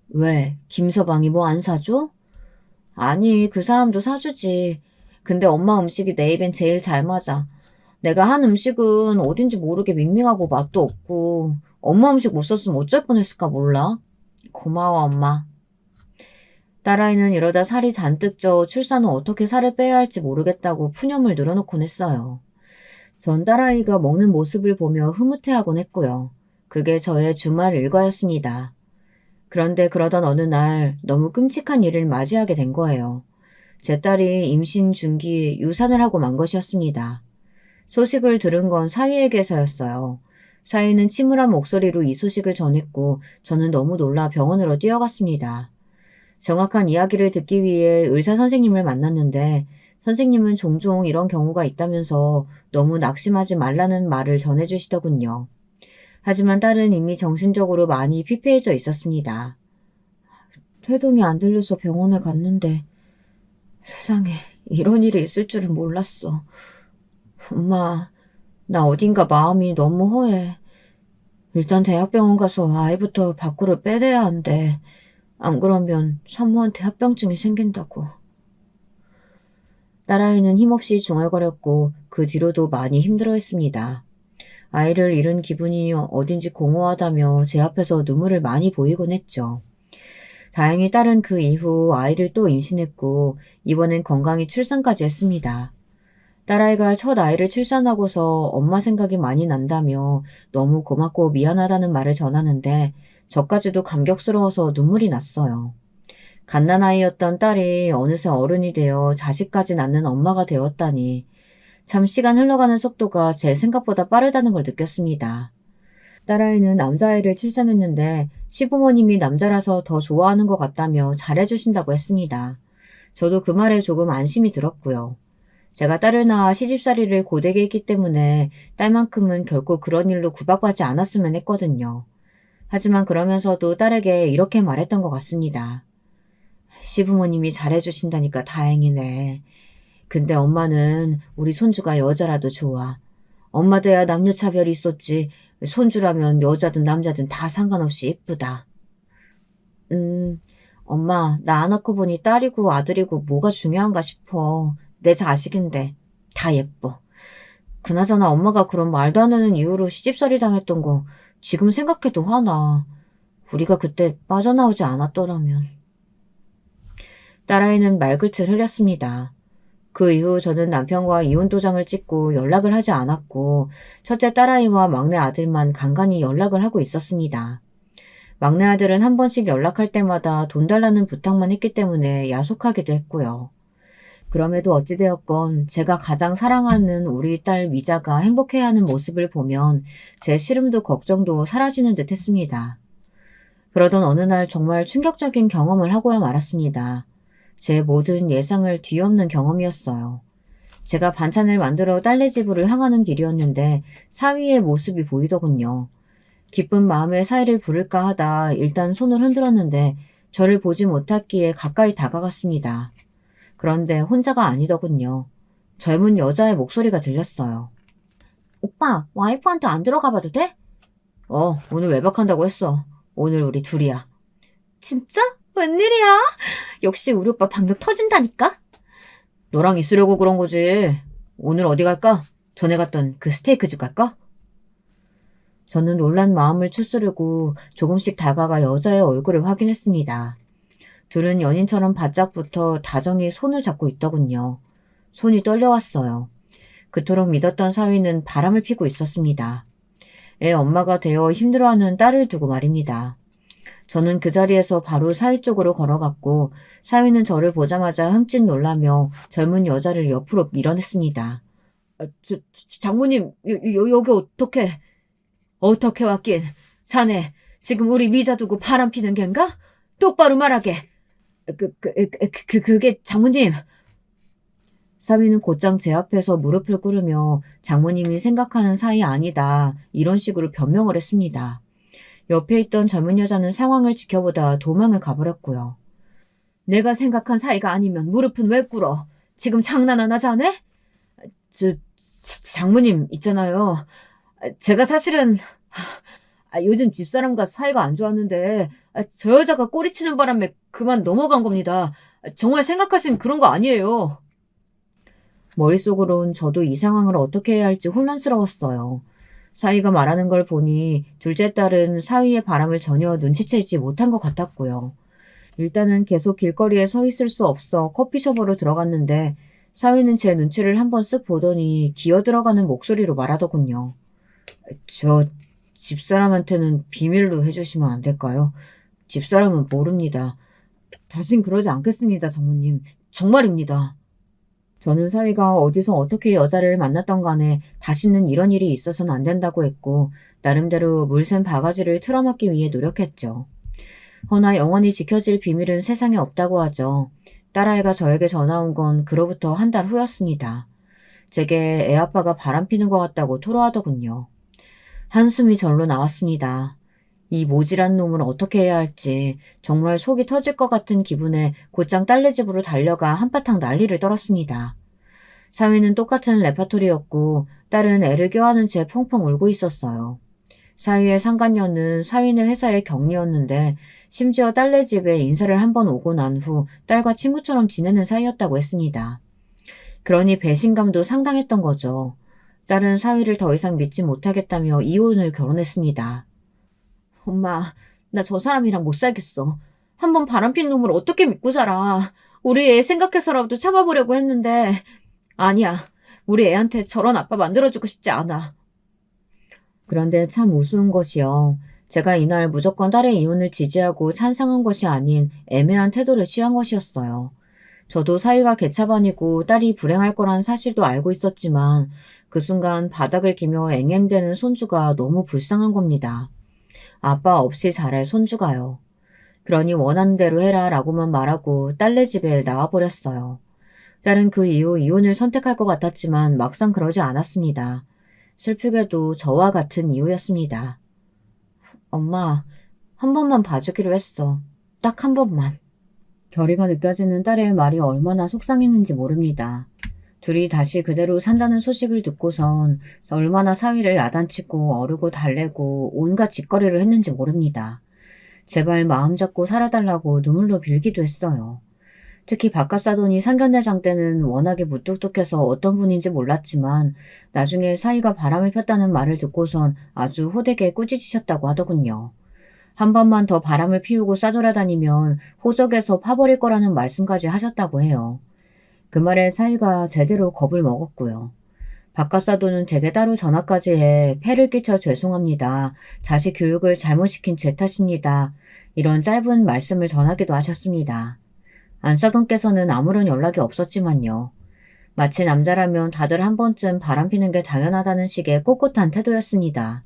왜? 김서방이 뭐 안 사줘? 아니, 그 사람도 사주지. 근데 엄마 음식이 내 입엔 제일 잘 맞아. 내가 한 음식은 어딘지 모르게 밍밍하고 맛도 없고 엄마 음식 못 썼으면 어쩔 뻔했을까 몰라. 고마워, 엄마. 딸아이는 이러다 살이 잔뜩 쪄 출산 후 어떻게 살을 빼야 할지 모르겠다고 푸념을 늘어놓곤 했어요. 전 딸아이가 먹는 모습을 보며 흐뭇해하곤 했고요. 그게 저의 주말 일과였습니다. 그런데 그러던 어느 날 너무 끔찍한 일을 맞이하게 된 거예요. 제 딸이 임신 중기 유산을 하고 만 것이었습니다. 소식을 들은 건 사위에게서였어요. 사위는 침울한 목소리로 이 소식을 전했고 저는 너무 놀라 병원으로 뛰어갔습니다. 정확한 이야기를 듣기 위해 의사 선생님을 만났는데 선생님은 종종 이런 경우가 있다면서 너무 낙심하지 말라는 말을 전해주시더군요. 하지만 딸은 이미 정신적으로 많이 피폐해져 있었습니다. 태동이 안 들려서 병원에 갔는데 세상에 이런 일이 있을 줄은 몰랐어. 엄마, 나 어딘가 마음이 너무 허해. 일단 대학병원 가서 아이부터 밖으로 빼내야 한대. 안 그러면 산모한테 합병증이 생긴다고. 딸아이는 힘없이 중얼거렸고 그 뒤로도 많이 힘들어했습니다. 아이를 잃은 기분이 어딘지 공허하다며 제 앞에서 눈물을 많이 보이곤 했죠. 다행히 딸은 그 이후 아이를 또 임신했고 이번엔 건강히 출산까지 했습니다. 딸아이가 첫 아이를 출산하고서 엄마 생각이 많이 난다며 너무 고맙고 미안하다는 말을 전하는데 저까지도 감격스러워서 눈물이 났어요. 갓난아이였던 딸이 어느새 어른이 되어 자식까지 낳는 엄마가 되었다니 참 시간 흘러가는 속도가 제 생각보다 빠르다는 걸 느꼈습니다. 딸아이는 남자아이를 출산했는데 시부모님이 남자라서 더 좋아하는 것 같다며 잘해주신다고 했습니다. 저도 그 말에 조금 안심이 들었고요. 제가 딸을 낳아 시집살이를 고되게 했기 때문에 딸만큼은 결코 그런 일로 구박받지 않았으면 했거든요. 하지만 그러면서도 딸에게 이렇게 말했던 것 같습니다. 시부모님이 잘해주신다니까 다행이네. 근데 엄마는 우리 손주가 여자라도 좋아. 엄마 돼야 남녀차별이 있었지. 손주라면 여자든 남자든 다 상관없이 예쁘다. 엄마, 나 안 낳고 보니 딸이고 아들이고 뭐가 중요한가 싶어. 내 자식인데 다 예뻐. 그나저나 엄마가 그런 말도 안 되는 이유로 시집살이 당했던 거 지금 생각해도 화나. 우리가 그때 빠져나오지 않았더라면. 딸아이는 말끝을 흘렸습니다. 그 이후 저는 남편과 이혼 도장을 찍고 연락을 하지 않았고 첫째 딸아이와 막내 아들만 간간히 연락을 하고 있었습니다. 막내 아들은 한 번씩 연락할 때마다 돈 달라는 부탁만 했기 때문에 야속하기도 했고요. 그럼에도 어찌되었건 제가 가장 사랑하는 우리 딸 미자가 행복해하는 모습을 보면 제 시름도 걱정도 사라지는 듯 했습니다. 그러던 어느 날 정말 충격적인 경험을 하고야 말았습니다. 제 모든 예상을 뒤엎는 경험이었어요. 제가 반찬을 만들어 딸네 집으로 향하는 길이었는데 사위의 모습이 보이더군요. 기쁜 마음에 사위를 부를까 하다 일단 손을 흔들었는데 저를 보지 못했기에 가까이 다가갔습니다. 그런데 혼자가 아니더군요. 젊은 여자의 목소리가 들렸어요. 오빠, 와이프한테 안 들어가 봐도 돼? 오늘 외박한다고 했어. 오늘 우리 둘이야. 진짜? 웬일이야? 역시 우리 오빠 방역 터진다니까? 너랑 있으려고 그런 거지. 오늘 어디 갈까? 전에 갔던 그 스테이크 집 갈까? 저는 놀란 마음을 추스르고 조금씩 다가가 여자의 얼굴을 확인했습니다. 둘은 연인처럼 바짝 붙어 다정히 손을 잡고 있더군요. 손이 떨려왔어요. 그토록 믿었던 사위는 바람을 피고 있었습니다. 애 엄마가 되어 힘들어하는 딸을 두고 말입니다. 저는 그 자리에서 바로 사위 쪽으로 걸어갔고 사위는 저를 보자마자 흠칫 놀라며 젊은 여자를 옆으로 밀어냈습니다. 장모님, 여기 어떻게 왔긴. 자네, 지금 우리 미자 두고 바람 피는 겐가? 똑바로 말하게. 그게 장모님. 사위는 곧장 제 앞에서 무릎을 꿇으며 장모님이 생각하는 사이 아니다. 이런 식으로 변명을 했습니다. 옆에 있던 젊은 여자는 상황을 지켜보다 도망을 가버렸고요. 내가 생각한 사이가 아니면 무릎은 왜 꿇어? 지금 장난하나 자네? 장모님 있잖아요. 제가 사실은 요즘 집사람과 사이가 안 좋았는데 저 여자가 꼬리치는 바람에 그만 넘어간 겁니다. 정말 생각하신 그런 거 아니에요. 머릿속으론 저도 이 상황을 어떻게 해야 할지 혼란스러웠어요. 사위가 말하는 걸 보니 둘째 딸은 사위의 바람을 전혀 눈치채지 못한 것 같았고요. 일단은 계속 길거리에 서 있을 수 없어 커피숍으로 들어갔는데 사위는 제 눈치를 한번 쓱 보더니 기어들어가는 목소리로 말하더군요. 저 집사람한테는 비밀로 해주시면 안 될까요? 집사람은 모릅니다. 다신 그러지 않겠습니다, 장모님. 정말입니다. 저는 사위가 어디서 어떻게 여자를 만났던 간에 다시는 이런 일이 있어서는 안 된다고 했고 나름대로 물샘 바가지를 틀어막기 위해 노력했죠. 허나 영원히 지켜질 비밀은 세상에 없다고 하죠. 딸아이가 저에게 전화 온 건 그로부터 한 달 후였습니다. 제게 애아빠가 바람피는 것 같다고 토로하더군요. 한숨이 절로 나왔습니다. 이 모질한 놈을 어떻게 해야 할지 정말 속이 터질 것 같은 기분에 곧장 딸네 집으로 달려가 한바탕 난리를 떨었습니다. 사위는 똑같은 레파토리였고 딸은 애를 껴안은 채 펑펑 울고 있었어요. 사위의 상간녀는 사위네 회사의 경리였는데 심지어 딸네 집에 인사를 한번 오고 난 후 딸과 친구처럼 지내는 사이였다고 했습니다. 그러니 배신감도 상당했던 거죠. 딸은 사위를 더 이상 믿지 못하겠다며 이혼을 결혼했습니다. 엄마, 나 저 사람이랑 못 살겠어. 한번 바람핀 놈을 어떻게 믿고 살아. 우리 애 생각해서라도 참아보려고 했는데 아니야. 우리 애한테 저런 아빠 만들어주고 싶지 않아. 그런데 참 우스운 것이요. 제가 이날 무조건 딸의 이혼을 지지하고 찬성한 것이 아닌 애매한 태도를 취한 것이었어요. 저도 사위가 개차반이고 딸이 불행할 거란 사실도 알고 있었지만 그 순간 바닥을 기며 앵앵대는 손주가 너무 불쌍한 겁니다. 아빠 없이 자랄 손주가요. 그러니 원하는 대로 해라 라고만 말하고 딸네 집에 나와버렸어요. 딸은 그 이후 이혼을 선택할 것 같았지만 막상 그러지 않았습니다. 슬프게도 저와 같은 이유였습니다. 엄마, 한 번만 봐주기로 했어. 딱 한 번만. 결의가 느껴지는 딸의 말이 얼마나 속상했는지 모릅니다. 둘이 다시 그대로 산다는 소식을 듣고선 얼마나 사위를 야단치고 어르고 달래고 온갖 짓거리를 했는지 모릅니다. 제발 마음 잡고 살아달라고 눈물로 빌기도 했어요. 특히 바깥 사돈이 상견례장 때는 워낙에 무뚝뚝해서 어떤 분인지 몰랐지만 나중에 사위가 바람을 폈다는 말을 듣고선 아주 호되게 꾸짖으셨다고 하더군요. 한 번만 더 바람을 피우고 싸돌아다니면 호적에서 파버릴 거라는 말씀까지 하셨다고 해요. 그 말에 사위가 제대로 겁을 먹었고요. 바깥사돈은 제게 따로 전화까지 해 폐를 끼쳐 죄송합니다. 자식 교육을 잘못 시킨 제 탓입니다. 이런 짧은 말씀을 전하기도 하셨습니다. 안사돈께서는 아무런 연락이 없었지만요. 마치 남자라면 다들 한 번쯤 바람피는 게 당연하다는 식의 꼿꼿한 태도였습니다.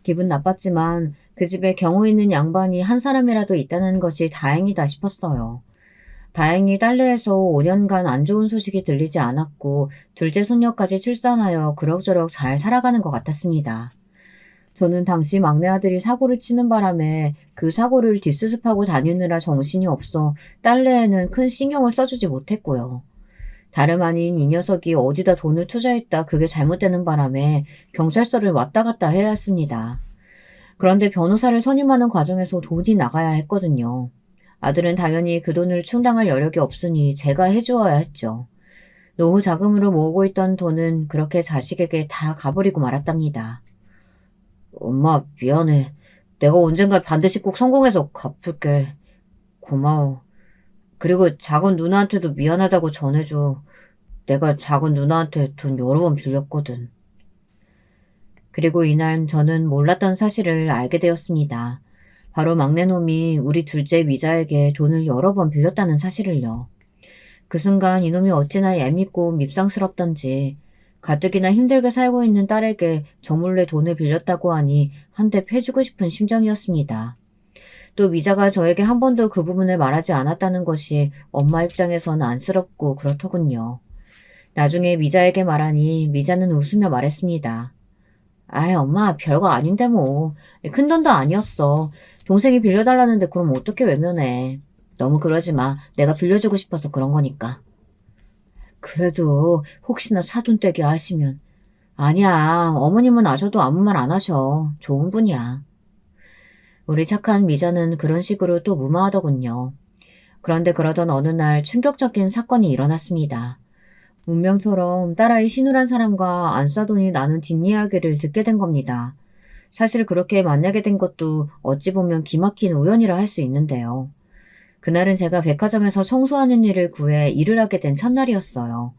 기분 나빴지만 그 집에 경우 있는 양반이 한 사람이라도 있다는 것이 다행이다 싶었어요. 다행히 딸내에서 5년간 안 좋은 소식이 들리지 않았고 둘째 손녀까지 출산하여 그럭저럭 잘 살아가는 것 같았습니다. 저는 당시 막내 아들이 사고를 치는 바람에 그 사고를 뒷수습하고 다니느라 정신이 없어 딸내에는 큰 신경을 써주지 못했고요. 다름 아닌 이 녀석이 어디다 돈을 투자했다 그게 잘못되는 바람에 경찰서를 왔다 갔다 해야 했습니다. 그런데 변호사를 선임하는 과정에서 돈이 나가야 했거든요. 아들은 당연히 그 돈을 충당할 여력이 없으니 제가 해주어야 했죠. 노후 자금으로 모으고 있던 돈은 그렇게 자식에게 다 가버리고 말았답니다. 엄마, 미안해. 내가 언젠가 반드시 꼭 성공해서 갚을게. 고마워. 그리고 작은 누나한테도 미안하다고 전해줘. 내가 작은 누나한테 돈 여러 번 빌렸거든. 그리고 이날 저는 몰랐던 사실을 알게 되었습니다. 바로 막내놈이 우리 둘째 미자에게 돈을 여러 번 빌렸다는 사실을요. 그 순간 이놈이 어찌나 얄밉고 밉상스럽던지 가뜩이나 힘들게 살고 있는 딸에게 저 몰래 돈을 빌렸다고 하니 한 대 패주고 싶은 심정이었습니다. 또 미자가 저에게 한 번도 그 부분을 말하지 않았다는 것이 엄마 입장에선 안쓰럽고 그렇더군요. 나중에 미자에게 말하니 미자는 웃으며 말했습니다. 아이, 엄마, 별거 아닌데 뭐. 큰 돈도 아니었어. 동생이 빌려달라는데 그럼 어떻게 외면해. 너무 그러지 마. 내가 빌려주고 싶어서 그런 거니까. 그래도 혹시나 사돈 떼기 하시면. 아니야. 어머님은 아셔도 아무 말 안 하셔. 좋은 분이야. 우리 착한 미자는 그런 식으로 또 무마하더군요. 그런데 그러던 어느 날 충격적인 사건이 일어났습니다. 운명처럼 딸아이 신우란 사람과 안싸돈이 나눈 뒷이야기를 듣게 된 겁니다. 사실 그렇게 만나게 된 것도 어찌 보면 기막힌 우연이라 할 수 있는데요. 그날은 제가 백화점에서 청소하는 일을 구해 일을 하게 된 첫날이었어요.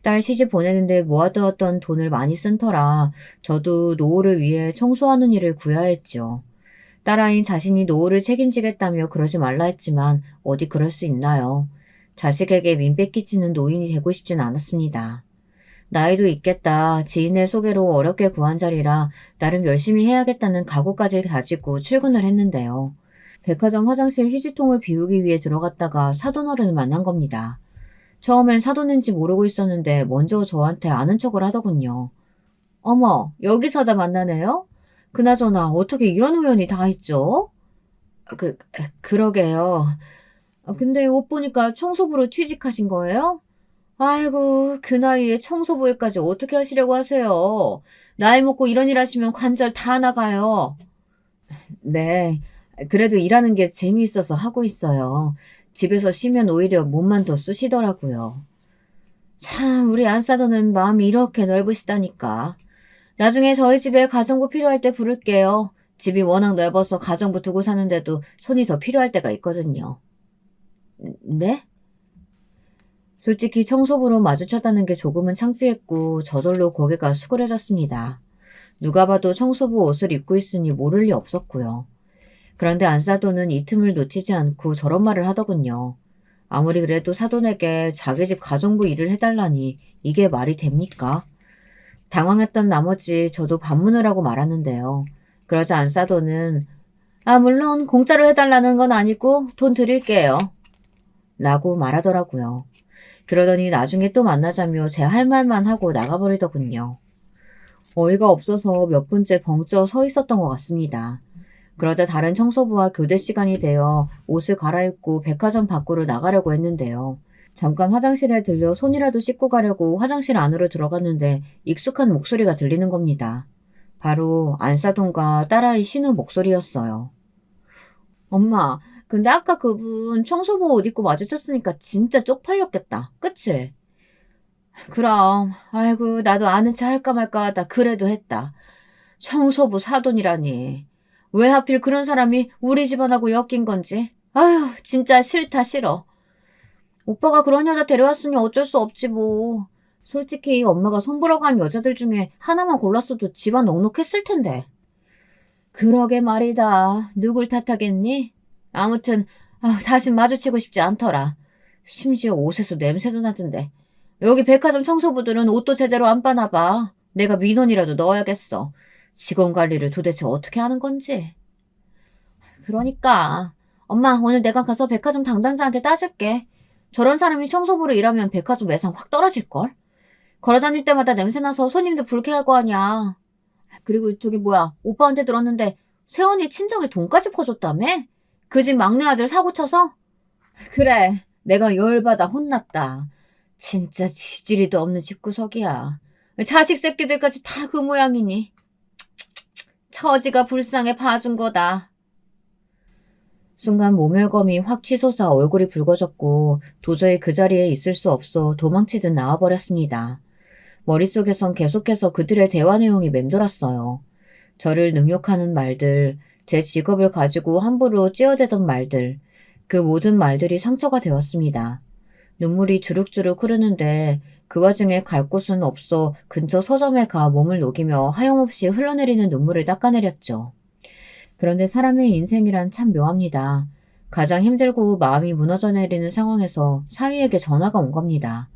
딸 시집 보내는데 모아두었던 돈을 많이 쓴 터라 저도 노후를 위해 청소하는 일을 구해야 했죠. 딸아이는 자신이 노후를 책임지겠다며 그러지 말라 했지만 어디 그럴 수 있나요? 자식에게 민폐 끼치는 노인이 되고 싶진 않았습니다. 나이도 있겠다. 지인의 소개로 어렵게 구한 자리라 나름 열심히 해야겠다는 각오까지 가지고 출근을 했는데요. 백화점 화장실 휴지통을 비우기 위해 들어갔다가 사돈어른을 만난 겁니다. 처음엔 사돈인지 모르고 있었는데 먼저 저한테 아는 척을 하더군요. 어머, 여기서다 만나네요? 그나저나 어떻게 이런 우연이 다 있죠? 그러게요. 근데 옷 보니까 청소부로 취직하신 거예요? 아이고, 그 나이에 청소부 일까지 어떻게 하시려고 하세요? 나이 먹고 이런 일 하시면 관절 다 나가요. 네, 그래도 일하는 게 재미있어서 하고 있어요. 집에서 쉬면 오히려 몸만 더 쑤시더라고요. 참, 우리 안사도는 마음이 이렇게 넓으시다니까. 나중에 저희 집에 가정부 필요할 때 부를게요. 집이 워낙 넓어서 가정부 두고 사는데도 손이 더 필요할 때가 있거든요. 네? 솔직히 청소부로 마주쳤다는 게 조금은 창피했고 저절로 고개가 수그려졌습니다. 누가 봐도 청소부 옷을 입고 있으니 모를 리 없었고요. 그런데 안사돈은 이 틈을 놓치지 않고 저런 말을 하더군요. 아무리 그래도 사돈에게 자기 집 가정부 일을 해달라니 이게 말이 됩니까? 당황했던 나머지 저도 반문을 하고 말았는데요. 그러자 안사돈은 물론 공짜로 해달라는 건 아니고 돈 드릴게요. 라고 말하더라고요. 그러더니 나중에 또 만나자며 제 할 말만 하고 나가버리더군요. 어이가 없어서 몇 분째 벙쪄 서 있었던 것 같습니다. 그러다 다른 청소부와 교대 시간이 되어 옷을 갈아입고 백화점 밖으로 나가려고 했는데요. 잠깐 화장실에 들려 손이라도 씻고 가려고 화장실 안으로 들어갔는데 익숙한 목소리가 들리는 겁니다. 바로 안사돈과 딸아이 신우 목소리였어요. 엄마, 근데 아까 그분 청소부 옷 입고 마주쳤으니까 진짜 쪽팔렸겠다. 그치? 그럼, 아이고, 나도 아는 체 할까 말까 하다 그래도 했다. 청소부 사돈이라니. 왜 하필 그런 사람이 우리 집안하고 엮인 건지. 아휴, 진짜 싫다, 싫어. 오빠가 그런 여자 데려왔으니 어쩔 수 없지 뭐. 솔직히 엄마가 손보러 간 여자들 중에 하나만 골랐어도 집안 넉넉했을 텐데. 그러게 말이다. 누굴 탓하겠니? 아무튼 다신 마주치고 싶지 않더라. 심지어 옷에서 냄새도 나던데. 여기 백화점 청소부들은 옷도 제대로 안 빠나 봐. 내가 민원이라도 넣어야겠어. 직원 관리를 도대체 어떻게 하는 건지. 그러니까 엄마 오늘 내가 가서 백화점 담당자한테 따질게. 저런 사람이 청소부로 일하면 백화점 매상 확 떨어질걸? 걸어다닐 때마다 냄새나서 손님들 불쾌할 거 아니야. 그리고 저기 뭐야 오빠한테 들었는데 세원이 친정에 돈까지 퍼줬다며? 그 집 막내 아들 사고 쳐서? 그래 내가 열받아 혼났다. 진짜 지지리도 없는 집구석이야. 자식 새끼들까지 다 그 모양이니. 처지가 불쌍해 봐준 거다. 순간 모멸감이 확 치솟아 얼굴이 붉어졌고 도저히 그 자리에 있을 수 없어 도망치듯 나와버렸습니다. 머릿속에선 계속해서 그들의 대화 내용이 맴돌았어요. 저를 능욕하는 말들, 제 직업을 가지고 함부로 찌어대던 말들, 그 모든 말들이 상처가 되었습니다. 눈물이 주룩주룩 흐르는데 그 와중에 갈 곳은 없어 근처 서점에 가 몸을 녹이며 하염없이 흘러내리는 눈물을 닦아내렸죠. 그런데 사람의 인생이란 참 묘합니다. 가장 힘들고 마음이 무너져 내리는 상황에서 사위에게 전화가 온 겁니다.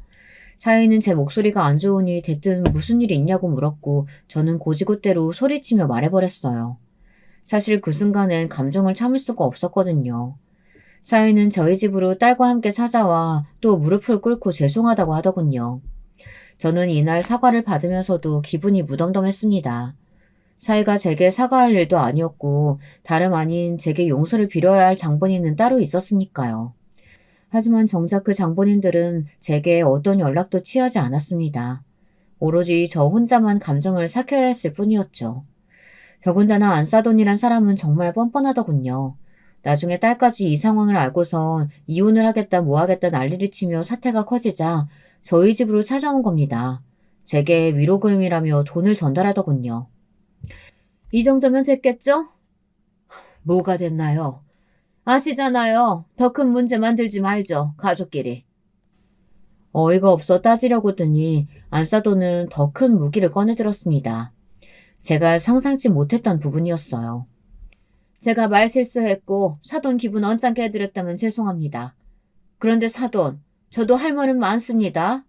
사위는 제 목소리가 안 좋으니 대뜸 무슨 일 있냐고 물었고 저는 고지고대로 소리치며 말해버렸어요. 사실 그 순간엔 감정을 참을 수가 없었거든요. 사위는 저희 집으로 딸과 함께 찾아와 또 무릎을 꿇고 죄송하다고 하더군요. 저는 이날 사과를 받으면서도 기분이 무덤덤했습니다. 사위가 제게 사과할 일도 아니었고 다름 아닌 제게 용서를 빌어야 할 장본인은 따로 있었으니까요. 하지만 정작 그 장본인들은 제게 어떤 연락도 취하지 않았습니다. 오로지 저 혼자만 감정을 삭혀야 했을 뿐이었죠. 더군다나 안사돈이란 사람은 정말 뻔뻔하더군요. 나중에 딸까지 이 상황을 알고선 이혼을 하겠다 뭐하겠다 난리를 치며 사태가 커지자 저희 집으로 찾아온 겁니다. 제게 위로금이라며 돈을 전달하더군요. 이 정도면 됐겠죠? 뭐가 됐나요? 아시잖아요. 더 큰 문제 만들지 말죠. 가족끼리. 어이가 없어 따지려고 드니 안사돈은 더 큰 무기를 꺼내들었습니다. 제가 상상치 못했던 부분이었어요. 제가 말 실수했고 사돈 기분 언짢게 해드렸다면 죄송합니다. 그런데 사돈, 저도 할 말은 많습니다.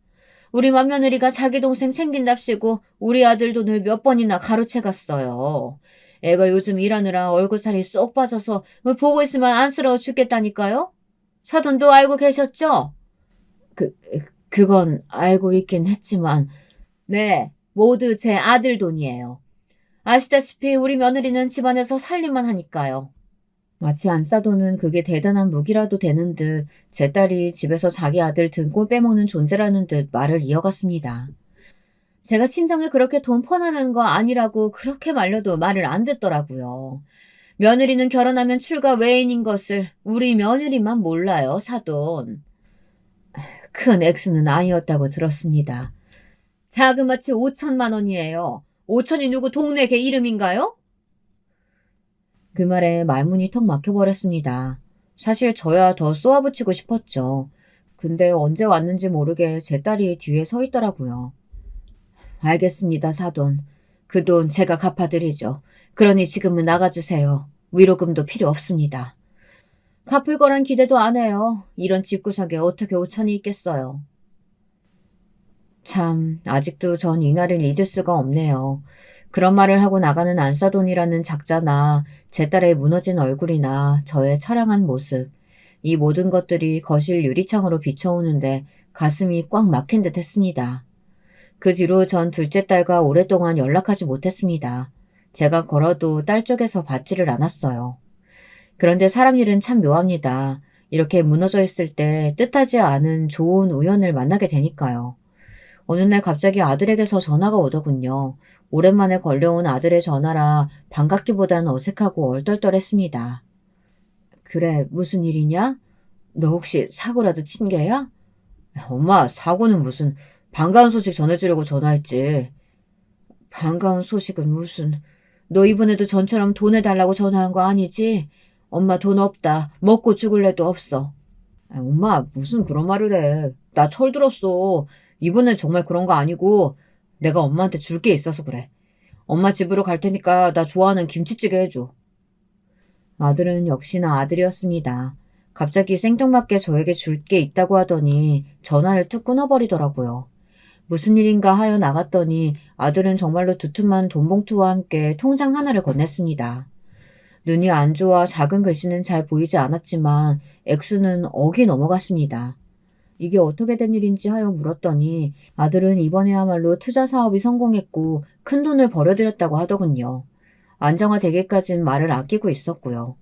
우리 맏며느리가 자기 동생 챙긴답시고 우리 아들 돈을 몇 번이나 가로채 갔어요. 애가 요즘 일하느라 얼굴살이 쏙 빠져서 보고 있으면 안쓰러워 죽겠다니까요? 사돈도 알고 계셨죠? 그건 알고 있긴 했지만 네, 모두 제 아들 돈이에요. 아시다시피 우리 며느리는 집안에서 살림만 하니까요. 마치 안사돈은 그게 대단한 무기라도 되는 듯 제 딸이 집에서 자기 아들 등골 빼먹는 존재라는 듯 말을 이어갔습니다. 제가 친정에 그렇게 돈 퍼나는 거 아니라고 그렇게 말려도 말을 안 듣더라고요. 며느리는 결혼하면 출가 외인인 것을 우리 며느리만 몰라요, 사돈. 큰 액수는 아니었다고 들었습니다. 자그마치 5천만 원이에요. 5천이 누구 동네 개 이름인가요? 그 말에 말문이 턱 막혀버렸습니다. 사실 저야 더 쏘아붙이고 싶었죠. 근데 언제 왔는지 모르게 제 딸이 뒤에 서 있더라고요. 알겠습니다, 사돈. 그 돈 제가 갚아드리죠. 그러니 지금은 나가주세요. 위로금도 필요 없습니다. 갚을 거란 기대도 안 해요. 이런 집구석에 어떻게 5천이 있겠어요. 참, 아직도 전 이날을 잊을 수가 없네요. 그런 말을 하고 나가는 안사돈이라는 작자나 제 딸의 무너진 얼굴이나 저의 처량한 모습, 이 모든 것들이 거실 유리창으로 비춰오는데 가슴이 꽉 막힌 듯 했습니다. 그 뒤로 전 둘째 딸과 오랫동안 연락하지 못했습니다. 제가 걸어도 딸 쪽에서 받지를 않았어요. 그런데 사람 일은 참 묘합니다. 이렇게 무너져 있을 때 뜻하지 않은 좋은 우연을 만나게 되니까요. 어느 날 갑자기 아들에게서 전화가 오더군요. 오랜만에 걸려온 아들의 전화라 반갑기보단 어색하고 얼떨떨했습니다. 그래, 무슨 일이냐? 너 혹시 사고라도 친 게야? 엄마, 사고는 무슨, 반가운 소식 전해주려고 전화했지. 반가운 소식은 무슨, 너 이번에도 전처럼 돈 해달라고 전화한 거 아니지? 엄마 돈 없다. 먹고 죽을래도 없어. 엄마, 무슨 그런 말을 해. 나 철들었어. 이번엔 정말 그런 거 아니고 내가 엄마한테 줄 게 있어서 그래. 엄마 집으로 갈 테니까 나 좋아하는 김치찌개 해줘. 아들은 역시나 아들이었습니다. 갑자기 생뚱맞게 저에게 줄 게 있다고 하더니 전화를 툭 끊어버리더라고요. 무슨 일인가 하여 나갔더니 아들은 정말로 두툼한 돈봉투와 함께 통장 하나를 건넸습니다. 눈이 안 좋아 작은 글씨는 잘 보이지 않았지만 액수는 억이 넘어갔습니다. 이게 어떻게 된 일인지 하여 물었더니 아들은 이번에야말로 투자 사업이 성공했고 큰 돈을 벌여들였다고 하더군요. 안정화되기까진 말을 아끼고 있었고요.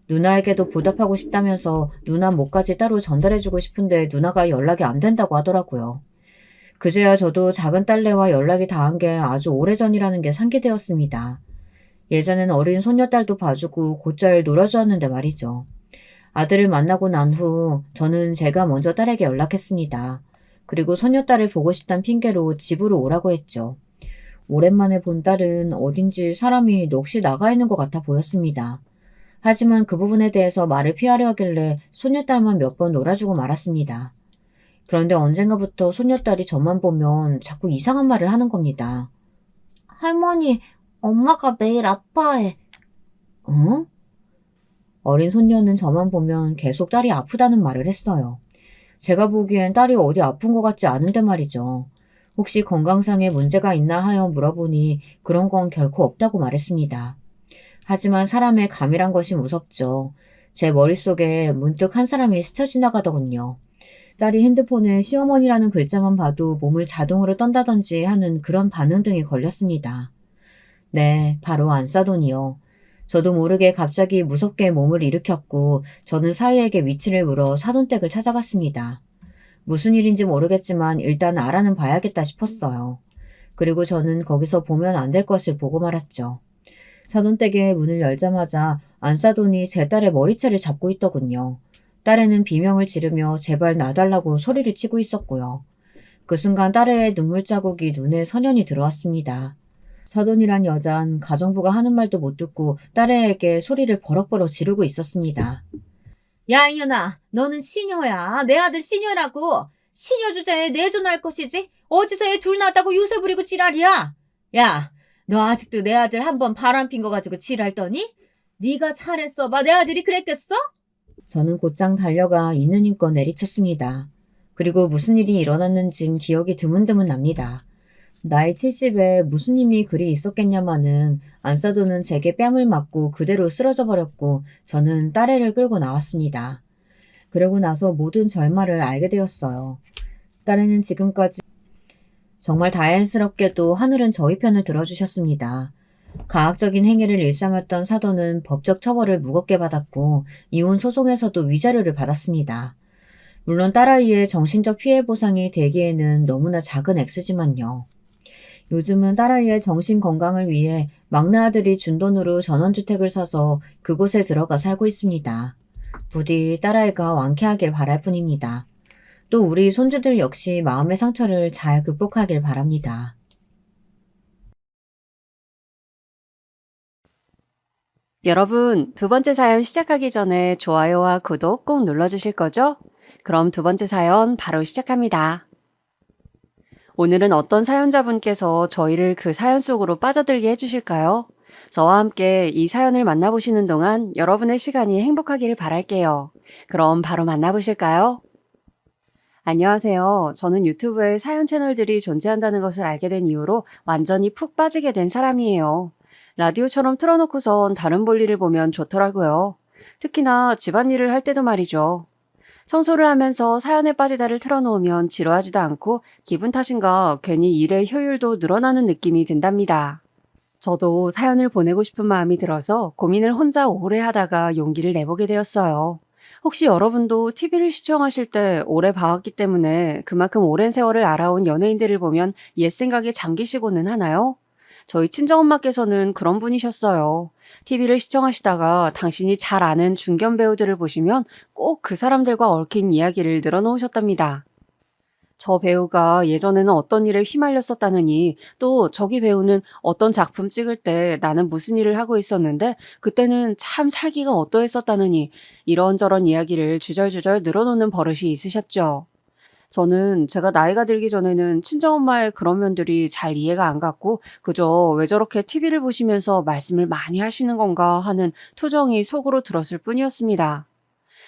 누나에게도 보답하고 싶다면서 누나 몫까지 따로 전달해주고 싶은데 누나가 연락이 안 된다고 하더라고요. 그제야 저도 작은 딸내와 연락이 닿은 게 아주 오래전이라는 게 상기되었습니다. 예전엔 어린 손녀딸도 봐주고 곧잘 놀아주었는데 말이죠. 아들을 만나고 난 후 저는 제가 먼저 딸에게 연락했습니다. 그리고 손녀딸을 보고 싶단 핑계로 집으로 오라고 했죠. 오랜만에 본 딸은 어딘지 사람이 넋이 나가 있는 것 같아 보였습니다. 하지만 그 부분에 대해서 말을 피하려 하길래 손녀딸만 몇 번 놀아주고 말았습니다. 그런데 언젠가부터 손녀딸이 저만 보면 자꾸 이상한 말을 하는 겁니다. 할머니, 엄마가 매일 아파해. 어? 어린 손녀는 저만 보면 계속 딸이 아프다는 말을 했어요. 제가 보기엔 딸이 어디 아픈 것 같지 않은데 말이죠. 혹시 건강상에 문제가 있나 하여 물어보니 그런 건 결코 없다고 말했습니다. 하지만 사람의 감이란 것이 무섭죠. 제 머릿속에 문득 한 사람이 스쳐 지나가더군요. 딸이 핸드폰에 시어머니라는 글자만 봐도 몸을 자동으로 떤다든지 하는 그런 반응 등이 걸렸습니다. 네, 바로 안사돈이요. 저도 모르게 갑자기 무섭게 몸을 일으켰고 저는 사위에게 위치를 물어 사돈댁을 찾아갔습니다. 무슨 일인지 모르겠지만 일단 알아는 봐야겠다 싶었어요. 그리고 저는 거기서 보면 안 될 것을 보고 말았죠. 사돈댁의 문을 열자마자 안사돈이 제 딸의 머리채를 잡고 있더군요. 딸애는 비명을 지르며 제발 놔달라고 소리를 치고 있었고요. 그 순간 딸애의 눈물 자국이 눈에 선연히 들어왔습니다. 사돈이란 여잔 가정부가 하는 말도 못 듣고 딸애에게 소리를 버럭버럭 지르고 있었습니다. 야, 이년아, 너는 시녀야. 내 아들 시녀라고. 시녀 주제에 내존할 것이지. 어디서 애 둘 낳았다고 유세 부리고 지랄이야. 야, 너 아직도 내 아들 한 번 바람핀 거 가지고 지랄 떠니? 네가 잘했어. 봐, 내 아들이 그랬겠어? 저는 곧장 달려가 있는 힘껏 내리쳤습니다. 그리고 무슨 일이 일어났는진 기억이 드문드문 납니다. 나이 70에 무슨 힘이 그리 있었겠냐마는 안사돈은 제게 뺨을 맞고 그대로 쓰러져 버렸고 저는 딸애를 끌고 나왔습니다. 그러고 나서 모든 절말을 알게 되었어요. 딸애는 지금까지 정말 다행스럽게도 하늘은 저희 편을 들어주셨습니다. 가학적인 행위를 일삼았던 사돈은 법적 처벌을 무겁게 받았고 이혼 소송에서도 위자료를 받았습니다. 물론 딸아이의 정신적 피해 보상이 되기에는 너무나 작은 액수지만요. 요즘은 딸아이의 정신 건강을 위해 막내 아들이 준 돈으로 전원주택을 사서 그곳에 들어가 살고 있습니다. 부디 딸아이가 완쾌하길 바랄 뿐입니다. 또 우리 손주들 역시 마음의 상처를 잘 극복하길 바랍니다. 여러분, 두 번째 사연 시작하기 전에 좋아요와 구독 꼭 눌러주실 거죠? 그럼 두 번째 사연 바로 시작합니다. 오늘은 어떤 사연자분께서 저희를 그 사연 속으로 빠져들게 해주실까요? 저와 함께 이 사연을 만나보시는 동안 여러분의 시간이 행복하기를 바랄게요. 그럼 바로 만나보실까요? 안녕하세요. 저는 유튜브에 사연 채널들이 존재한다는 것을 알게 된 이후로 완전히 푹 빠지게 된 사람이에요. 라디오처럼 틀어놓고선 다른 볼일을 보면 좋더라고요. 특히나 집안일을 할 때도 말이죠. 청소를 하면서 사연에 빠지다를 틀어놓으면 지루하지도 않고 기분 탓인가 괜히 일의 효율도 늘어나는 느낌이 든답니다. 저도 사연을 보내고 싶은 마음이 들어서 고민을 혼자 오래 하다가 용기를 내보게 되었어요. 혹시 여러분도 TV를 시청하실 때 오래 봐왔기 때문에 그만큼 오랜 세월을 알아온 연예인들을 보면 옛 생각에 잠기시고는 하나요? 저희 친정엄마께서는 그런 분이셨어요. TV를 시청하시다가 당신이 잘 아는 중견 배우들을 보시면 꼭 그 사람들과 얽힌 이야기를 늘어놓으셨답니다. 저 배우가 예전에는 어떤 일에 휘말렸었다느니 또 저기 배우는 어떤 작품 찍을 때 나는 무슨 일을 하고 있었는데 그때는 참 살기가 어떠했었다느니 이런저런 이야기를 주절주절 늘어놓는 버릇이 있으셨죠. 저는 제가 나이가 들기 전에는 친정엄마의 그런 면들이 잘 이해가 안 갔고 그저 왜 저렇게 TV를 보시면서 말씀을 많이 하시는 건가 하는 투정이 속으로 들었을 뿐이었습니다.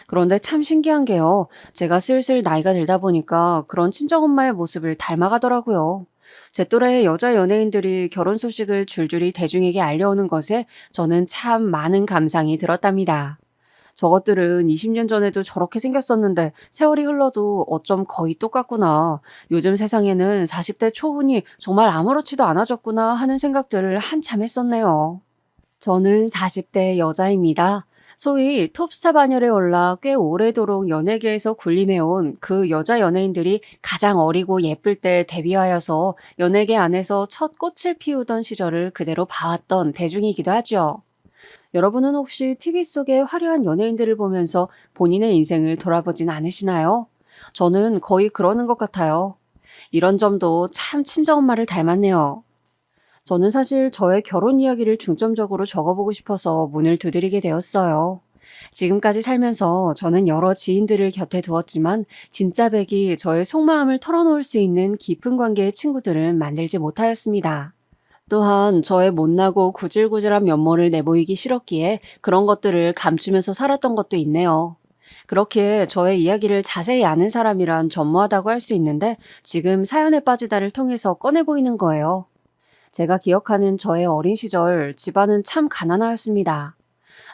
그런데 참 신기한 게요. 제가 슬슬 나이가 들다 보니까 그런 친정엄마의 모습을 닮아가더라고요. 제 또래의 여자 연예인들이 결혼 소식을 줄줄이 대중에게 알려오는 것에 저는 참 많은 감상이 들었답니다. 저것들은 20년 전에도 저렇게 생겼었는데 세월이 흘러도 어쩜 거의 똑같구나. 요즘 세상에는 40대 초혼이 정말 아무렇지도 않아졌구나 하는 생각들을 한참 했었네요. 저는 40대 여자입니다. 소위 톱스타 반열에 올라 꽤 오래도록 연예계에서 군림해온 그 여자 연예인들이 가장 어리고 예쁠 때 데뷔하여서 연예계 안에서 첫 꽃을 피우던 시절을 그대로 봐왔던 대중이기도 하죠. 여러분은 혹시 TV 속의 화려한 연예인들을 보면서 본인의 인생을 돌아보진 않으시나요? 저는 거의 그러는 것 같아요. 이런 점도 참 친정엄마를 닮았네요. 저는 사실 저의 결혼 이야기를 중점적으로 적어보고 싶어서 문을 두드리게 되었어요. 지금까지 살면서 저는 여러 지인들을 곁에 두었지만 진짜 백이 저의 속마음을 털어놓을 수 있는 깊은 관계의 친구들은 만들지 못하였습니다. 또한 저의 못나고 구질구질한 면모를 내보이기 싫었기에 그런 것들을 감추면서 살았던 것도 있네요. 그렇기에 저의 이야기를 자세히 아는 사람이란 전무하다고 할 수 있는데 지금 사연에 빠지다를 통해서 꺼내 보이는 거예요. 제가 기억하는 저의 어린 시절 집안은 참 가난하였습니다.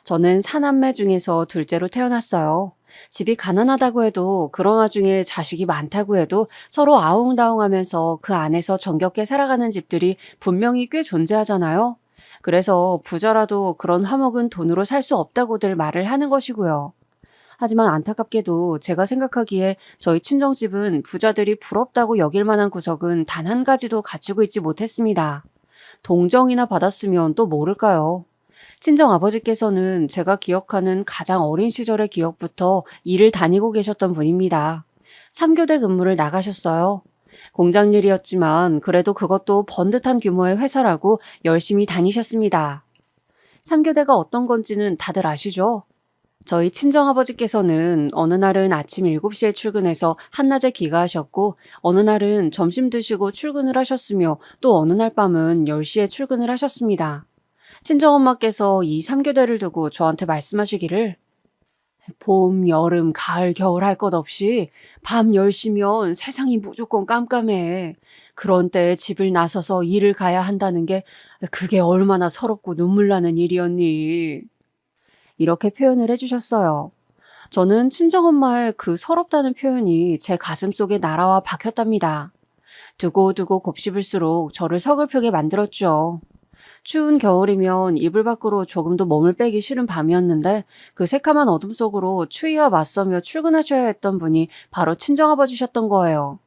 저는 사남매 중에서 둘째로 태어났어요. 집이 가난하다고 해도 그런 와중에 자식이 많다고 해도 서로 아웅다웅하면서 그 안에서 정겹게 살아가는 집들이 분명히 꽤 존재하잖아요. 그래서 부자라도 그런 화목은 돈으로 살 수 없다고들 말을 하는 것이고요. 하지만 안타깝게도 제가 생각하기에 저희 친정집은 부자들이 부럽다고 여길 만한 구석은 단 한 가지도 갖추고 있지 못했습니다. 동정이나 받았으면 또 모를까요? 친정 아버지께서는 제가 기억하는 가장 어린 시절의 기억부터 일을 다니고 계셨던 분입니다. 3교대 근무를 나가셨어요. 공장 일이었지만 그래도 그것도 번듯한 규모의 회사라고 열심히 다니셨습니다. 3교대가 어떤 건지는 다들 아시죠? 저희 친정아버지께서는 어느 날은 아침 7시에 출근해서 한낮에 귀가하셨고 어느 날은 점심 드시고 출근을 하셨으며 또 어느 날 밤은 10시에 출근을 하셨습니다. 친정엄마께서 이 3교대를 두고 저한테 말씀하시기를 봄, 여름, 가을, 겨울 할 것 없이 밤 10시면 세상이 무조건 깜깜해. 그런 때에 집을 나서서 일을 가야 한다는 게 그게 얼마나 서럽고 눈물 나는 일이었니. 이렇게 표현을 해주셨어요. 저는 친정엄마의 그 서럽다는 표현이 제 가슴 속에 날아와 박혔답니다. 두고두고 곱씹을수록 저를 서글프게 만들었죠. 추운 겨울이면 이불 밖으로 조금도 몸을 빼기 싫은 밤이었는데 그 새카만 어둠 속으로 추위와 맞서며 출근하셔야 했던 분이 바로 친정아버지셨던 거예요.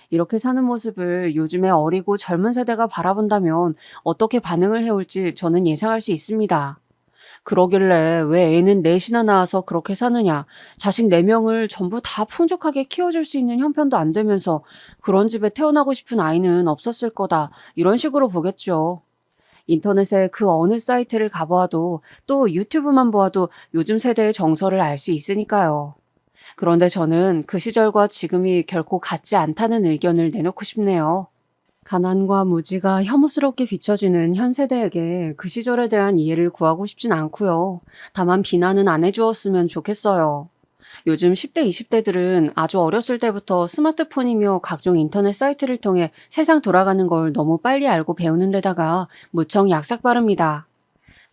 이렇게 사는 모습을 요즘의 어리고 젊은 세대가 바라본다면 어떻게 반응을 해올지 저는 예상할 수 있습니다. 그러길래 왜 애는 넷이나 낳아서 그렇게 사느냐, 자식 4명을 전부 다 풍족하게 키워줄 수 있는 형편도 안 되면서 그런 집에 태어나고 싶은 아이는 없었을 거다, 이런 식으로 보겠죠. 인터넷에 그 어느 사이트를 가보아도 또 유튜브만 보아도 요즘 세대의 정서를 알 수 있으니까요. 그런데 저는 그 시절과 지금이 결코 같지 않다는 의견을 내놓고 싶네요. 가난과 무지가 혐오스럽게 비춰지는 현 세대에게 그 시절에 대한 이해를 구하고 싶진 않고요. 다만 비난은 안 해주었으면 좋겠어요. 요즘 10대, 20대들은 아주 어렸을 때부터 스마트폰이며 각종 인터넷 사이트를 통해 세상 돌아가는 걸 너무 빨리 알고 배우는 데다가 무척 약삭 빠릅니다.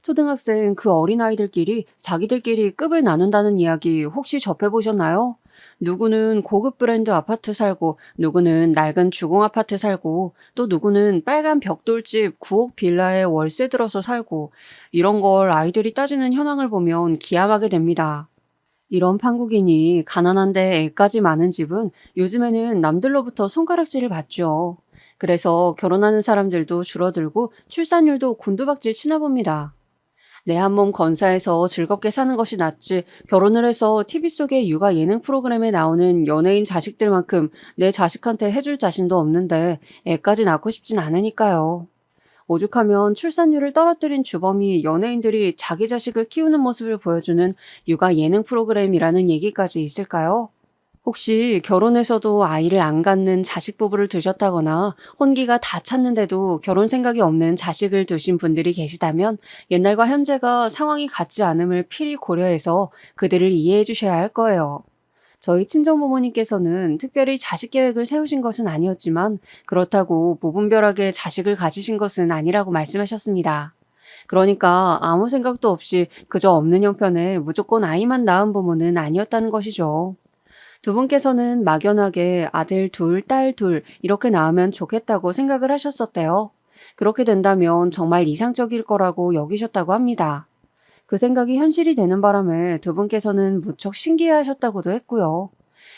초등학생 그 어린아이들끼리 자기들끼리 급을 나눈다는 이야기 혹시 접해보셨나요? 누구는 고급 브랜드 아파트 살고 누구는 낡은 주공 아파트 살고 또 누구는 빨간 벽돌집 9억 빌라에 월세 들어서 살고 이런 걸 아이들이 따지는 현황을 보면 기함하게 됩니다. 이런 판국이니 가난한데 애까지 많은 집은 요즘에는 남들로부터 손가락질을 받죠. 그래서 결혼하는 사람들도 줄어들고 출산율도 곤두박질 치나 봅니다. 내 한 몸 건사해서 즐겁게 사는 것이 낫지 결혼을 해서 TV 속의 육아 예능 프로그램에 나오는 연예인 자식들만큼 내 자식한테 해줄 자신도 없는데 애까지 낳고 싶진 않으니까요. 오죽하면 출산율을 떨어뜨린 주범이 연예인들이 자기 자식을 키우는 모습을 보여주는 육아 예능 프로그램이라는 얘기까지 있을까요? 혹시 결혼해서도 아이를 안 갖는 자식 부부를 두셨다거나 혼기가 다 찼는데도 결혼 생각이 없는 자식을 두신 분들이 계시다면 옛날과 현재가 상황이 같지 않음을 필히 고려해서 그들을 이해해 주셔야 할 거예요. 저희 친정부모님께서는 특별히 자식 계획을 세우신 것은 아니었지만 그렇다고 무분별하게 자식을 가지신 것은 아니라고 말씀하셨습니다. 그러니까 아무 생각도 없이 그저 없는 형편에 무조건 아이만 낳은 부모는 아니었다는 것이죠. 두 분께서는 막연하게 아들 둘, 딸 둘 이렇게 낳으면 좋겠다고 생각을 하셨었대요. 그렇게 된다면 정말 이상적일 거라고 여기셨다고 합니다. 그 생각이 현실이 되는 바람에 두 분께서는 무척 신기해하셨다고도 했고요.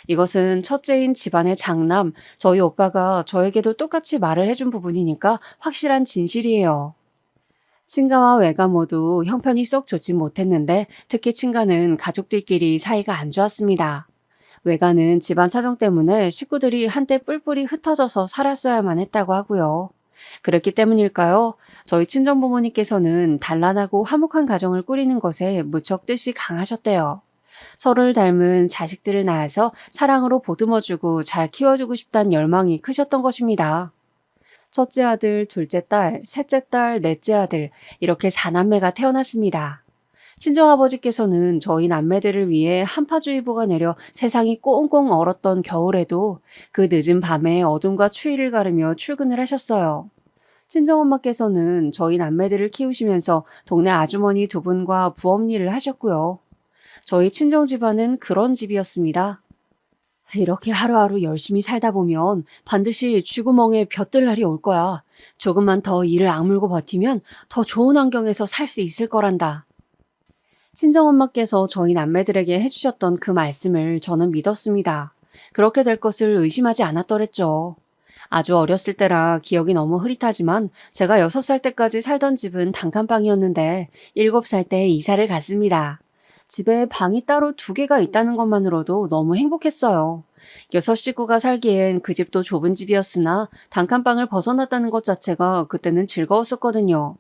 이것은 첫째인 집안의 장남, 저희 오빠가 저에게도 똑같이 말을 해준 부분이니까 확실한 진실이에요. 친가와 외가 모두 형편이 썩 좋진 못했는데 특히 친가는 가족들끼리 사이가 안 좋았습니다. 외가는 집안 사정 때문에 식구들이 한때 뿔뿔이 흩어져서 살았어야만 했다고 하고요. 그렇기 때문일까요? 저희 친정부모님께서는 단란하고 화목한 가정을 꾸리는 것에 무척 뜻이 강하셨대요. 서로를 닮은 자식들을 낳아서 사랑으로 보듬어주고 잘 키워주고 싶다는 열망이 크셨던 것입니다. 첫째 아들, 둘째 딸, 셋째 딸, 넷째 아들 이렇게 4남매가 태어났습니다. 친정아버지께서는 저희 남매들을 위해 한파주의보가 내려 세상이 꽁꽁 얼었던 겨울에도 그 늦은 밤에 어둠과 추위를 가르며 출근을 하셨어요. 친정엄마께서는 저희 남매들을 키우시면서 동네 아주머니 두 분과 부업 일을 하셨고요. 저희 친정 집안은 그런 집이었습니다. 이렇게 하루하루 열심히 살다 보면 반드시 쥐구멍에 벼뜰 날이 올 거야. 조금만 더 이를 악물고 버티면 더 좋은 환경에서 살 수 있을 거란다. 친정엄마께서 저희 남매들에게 해주셨던 그 말씀을 저는 믿었습니다. 그렇게 될 것을 의심하지 않았더랬죠. 아주 어렸을 때라 기억이 너무 흐릿하지만 제가 6살 때까지 살던 집은 단칸방이었는데 7살 때 이사를 갔습니다. 집에 방이 따로 2개가 있다는 것만으로도 너무 행복했어요. 6식구가 살기엔 그 집도 좁은 집이었으나 단칸방을 벗어났다는 것 자체가 그때는 즐거웠었거든요.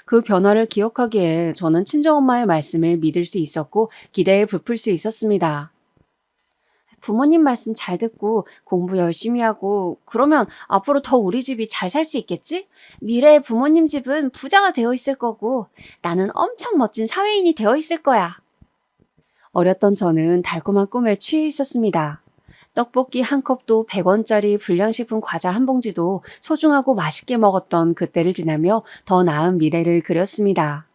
그 변화를 기억하기에 저는 친정엄마의 말씀을 믿을 수 있었고 기대에 부풀 수 있었습니다. 부모님 말씀 잘 듣고 공부 열심히 하고 그러면 앞으로 더 우리 집이 잘 살 수 있겠지? 미래의 부모님 집은 부자가 되어 있을 거고 나는 엄청 멋진 사회인이 되어 있을 거야. 어렸던 저는 달콤한 꿈에 취해 있었습니다. 떡볶이 한 컵도 100원짜리 불량식품 과자 한 봉지도 소중하고 맛있게 먹었던 그때를 지나며 더 나은 미래를 그렸습니다.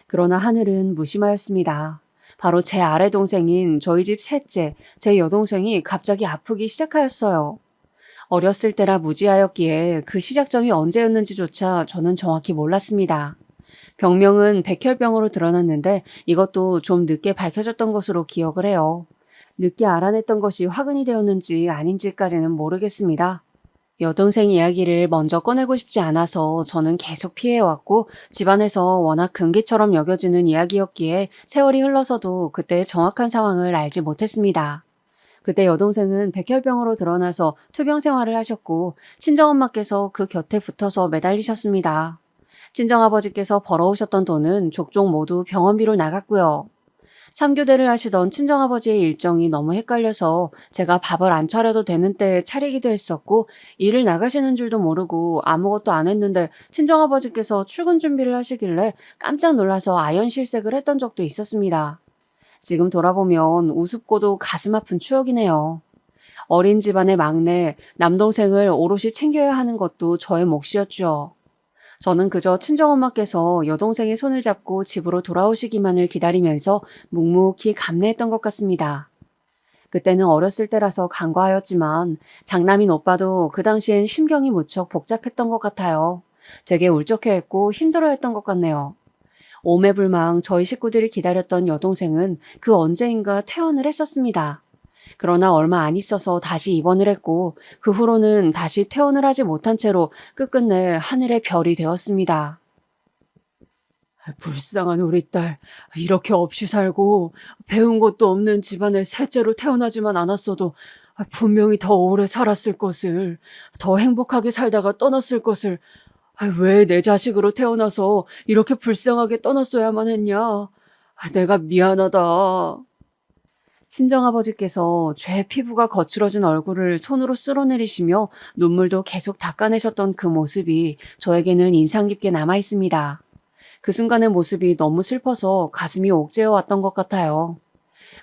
그러나 하늘은 무심하였습니다. 바로 제 아래 동생인 저희 집 셋째, 제 여동생이 갑자기 아프기 시작하였어요. 어렸을 때라 무지하였기에 그 시작점이 언제였는지조차 저는 정확히 몰랐습니다. 병명은 백혈병으로 드러났는데 이것도 좀 늦게 밝혀졌던 것으로 기억을 해요. 늦게 알아냈던 것이 화근이 되었는지 아닌지까지는 모르겠습니다. 여동생 이야기를 먼저 꺼내고 싶지 않아서 저는 계속 피해왔고 집안에서 워낙 금기처럼 여겨지는 이야기였기에 세월이 흘러서도 그때의 정확한 상황을 알지 못했습니다. 그때 여동생은 백혈병으로 드러나서 투병 생활을 하셨고 친정엄마께서 그 곁에 붙어서 매달리셨습니다. 친정아버지께서 벌어오셨던 돈은 족족 모두 병원비로 나갔고요. 3교대를 하시던 친정아버지의 일정이 너무 헷갈려서 제가 밥을 안 차려도 되는 때에 차리기도 했었고 일을 나가시는 줄도 모르고 아무것도 안 했는데 친정아버지께서 출근 준비를 하시길래 깜짝 놀라서 아연실색을 했던 적도 있었습니다. 지금 돌아보면 우습고도 가슴 아픈 추억이네요. 어린 집안의 막내, 남동생을 오롯이 챙겨야 하는 것도 저의 몫이었죠. 저는 그저 친정엄마께서 여동생의 손을 잡고 집으로 돌아오시기만을 기다리면서 묵묵히 감내했던 것 같습니다. 그때는 어렸을 때라서 간과하였지만 장남인 오빠도 그 당시엔 심경이 무척 복잡했던 것 같아요. 되게 울적해했고 힘들어했던 것 같네요. 오매불망 저희 식구들이 기다렸던 여동생은 그 언제인가 퇴원을 했었습니다. 그러나 얼마 안 있어서 다시 입원을 했고 그 후로는 다시 퇴원을 하지 못한 채로 끝끝내 하늘의 별이 되었습니다. 불쌍한 우리 딸, 이렇게 없이 살고 배운 것도 없는 집안의 셋째로 태어나지만 않았어도 분명히 더 오래 살았을 것을, 더 행복하게 살다가 떠났을 것을 왜 내 자식으로 태어나서 이렇게 불쌍하게 떠났어야만 했냐. 내가 미안하다. 친정아버지께서 죄 피부가 거칠어진 얼굴을 손으로 쓸어내리시며 눈물도 계속 닦아내셨던 그 모습이 저에게는 인상 깊게 남아있습니다. 그 순간의 모습이 너무 슬퍼서 가슴이 옥죄어 왔던 것 같아요.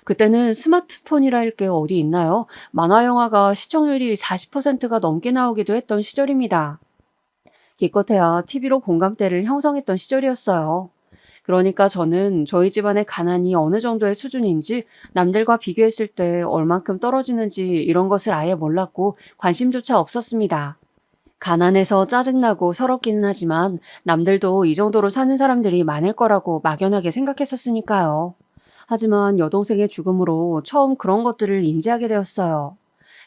그때는 스마트폰이랄 게 어디 있나요? 만화영화가 시청률이 40%가 넘게 나오기도 했던 시절입니다. 기껏해야 TV로 공감대를 형성했던 시절이었어요. 그러니까 저는 저희 집안의 가난이 어느 정도의 수준인지 남들과 비교했을 때 얼만큼 떨어지는지 이런 것을 아예 몰랐고 관심조차 없었습니다. 가난해서 짜증나고 서럽기는 하지만 남들도 이 정도로 사는 사람들이 많을 거라고 막연하게 생각했었으니까요. 하지만 여동생의 죽음으로 처음 그런 것들을 인지하게 되었어요.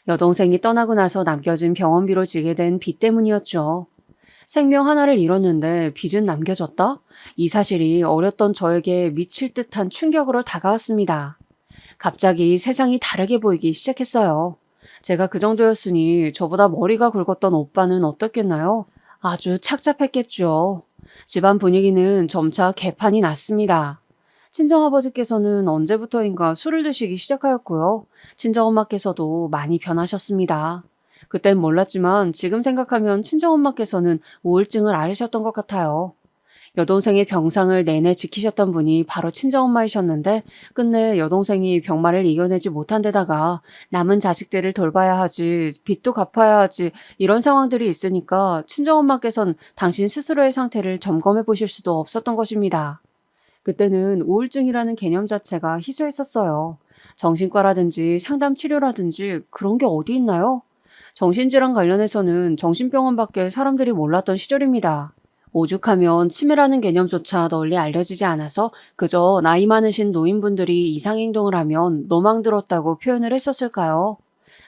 여동생이 떠나고 나서 남겨진 병원비로 지게 된 빚 때문이었죠. 생명 하나를 잃었는데 빚은 남겨졌다? 이 사실이 어렸던 저에게 미칠 듯한 충격으로 다가왔습니다. 갑자기 세상이 다르게 보이기 시작했어요. 제가 그 정도였으니 저보다 머리가 굵었던 오빠는 어떻겠나요? 아주 착잡했겠죠. 집안 분위기는 점차 개판이 났습니다. 친정아버지께서는 언제부터인가 술을 드시기 시작하였고요. 친정엄마께서도 많이 변하셨습니다. 그땐 몰랐지만 지금 생각하면 친정엄마께서는 우울증을 앓으셨던 것 같아요. 여동생의 병상을 내내 지키셨던 분이 바로 친정엄마이셨는데 끝내 여동생이 병마를 이겨내지 못한 데다가 남은 자식들을 돌봐야 하지, 빚도 갚아야 하지 이런 상황들이 있으니까 친정엄마께선 당신 스스로의 상태를 점검해 보실 수도 없었던 것입니다. 그때는 우울증이라는 개념 자체가 희소했었어요. 정신과라든지 상담 치료라든지 그런 게 어디 있나요? 정신질환 관련해서는 정신병원밖에 사람들이 몰랐던 시절입니다. 오죽하면 치매라는 개념조차 널리 알려지지 않아서 그저 나이 많으신 노인분들이 이상행동을 하면 노망 들었다고 표현을 했었을까요?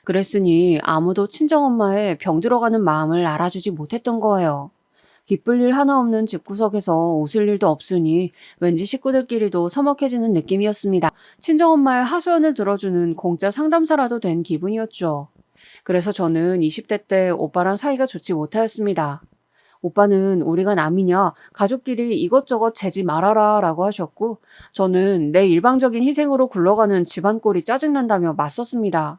그랬으니 아무도 친정엄마의 병 들어가는 마음을 알아주지 못했던 거예요. 기쁠 일 하나 없는 집구석에서 웃을 일도 없으니 왠지 식구들끼리도 서먹해지는 느낌이었습니다. 친정엄마의 하소연을 들어주는 공짜 상담사라도 된 기분이었죠. 그래서 저는 20대 때 오빠랑 사이가 좋지 못하였습니다. 오빠는 우리가 남이냐, 가족끼리 이것저것 재지 말아라 라고 하셨고 저는 내 일방적인 희생으로 굴러가는 집안 꼴이 짜증난다며 맞섰습니다.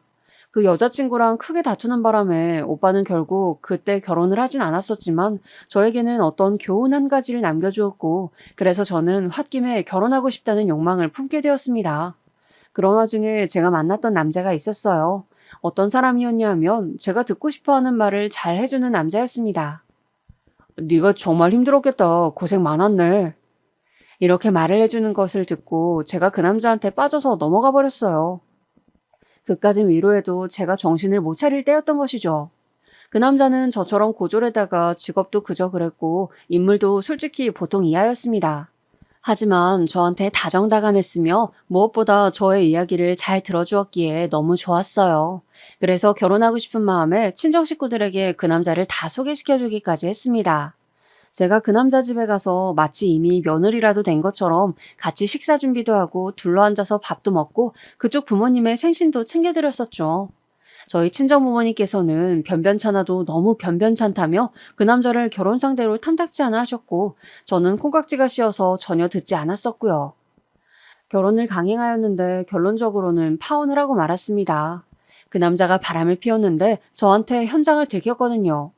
그 여자친구랑 크게 다투는 바람에 오빠는 결국 그때 결혼을 하진 않았었지만 저에게는 어떤 교훈 한 가지를 남겨주었고 그래서 저는 홧김에 결혼하고 싶다는 욕망을 품게 되었습니다. 그런 와중에 제가 만났던 남자가 있었어요. 어떤 사람이었냐 하면 제가 듣고 싶어하는 말을 잘 해주는 남자였습니다. 네가 정말 힘들었겠다. 고생 많았네. 이렇게 말을 해주는 것을 듣고 제가 그 남자한테 빠져서 넘어가 버렸어요. 그까진 위로해도 제가 정신을 못 차릴 때였던 것이죠. 그 남자는 저처럼 고졸에다가 직업도 그저 그랬고 인물도 솔직히 보통 이하였습니다. 하지만 저한테 다정다감했으며 무엇보다 저의 이야기를 잘 들어주었기에 너무 좋았어요. 그래서 결혼하고 싶은 마음에 친정 식구들에게 그 남자를 다 소개시켜주기까지 했습니다. 제가 그 남자 집에 가서 마치 이미 며느리라도 된 것처럼 같이 식사 준비도 하고 둘러앉아서 밥도 먹고 그쪽 부모님의 생신도 챙겨드렸었죠. 저희 친정부모님께서는 변변찮아도 너무 변변찮다며 그 남자를 결혼 상대로 탐탁지 않아 하셨고 저는 콩깍지가 씌어서 전혀 듣지 않았었고요. 결혼을 강행하였는데 결론적으로는 파혼을 하고 말았습니다. 그 남자가 바람을 피웠는데 저한테 현장을 들켰거든요.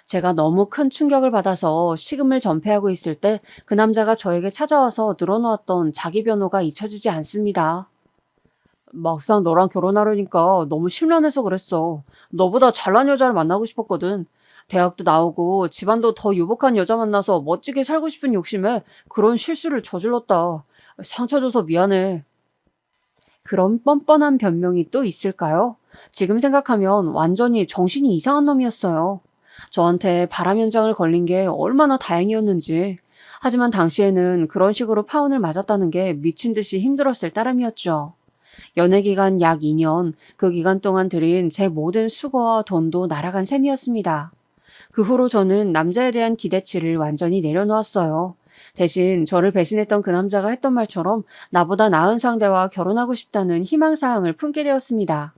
제가 너무 큰 충격을 받아서 식음을 전폐하고 있을 때 그 남자가 저에게 찾아와서 늘어놓았던 자기 변호가 잊혀지지 않습니다. 막상 너랑 결혼하려니까 너무 심란해서 그랬어. 너보다 잘난 여자를 만나고 싶었거든. 대학도 나오고 집안도 더 유복한 여자 만나서 멋지게 살고 싶은 욕심에 그런 실수를 저질렀다. 상처 줘서 미안해. 그런 뻔뻔한 변명이 또 있을까요? 지금 생각하면 완전히 정신이 이상한 놈이었어요. 저한테 바람 현장을 걸린 게 얼마나 다행이었는지. 하지만 당시에는 그런 식으로 파혼을 맞았다는 게 미친 듯이 힘들었을 따름이었죠. 연애 기간 약 2년, 그 기간 동안 들인 제 모든 수고와 돈도 날아간 셈이었습니다. 그 후로 저는 남자에 대한 기대치를 완전히 내려놓았어요. 대신 저를 배신했던 그 남자가 했던 말처럼 나보다 나은 상대와 결혼하고 싶다는 희망사항을 품게 되었습니다.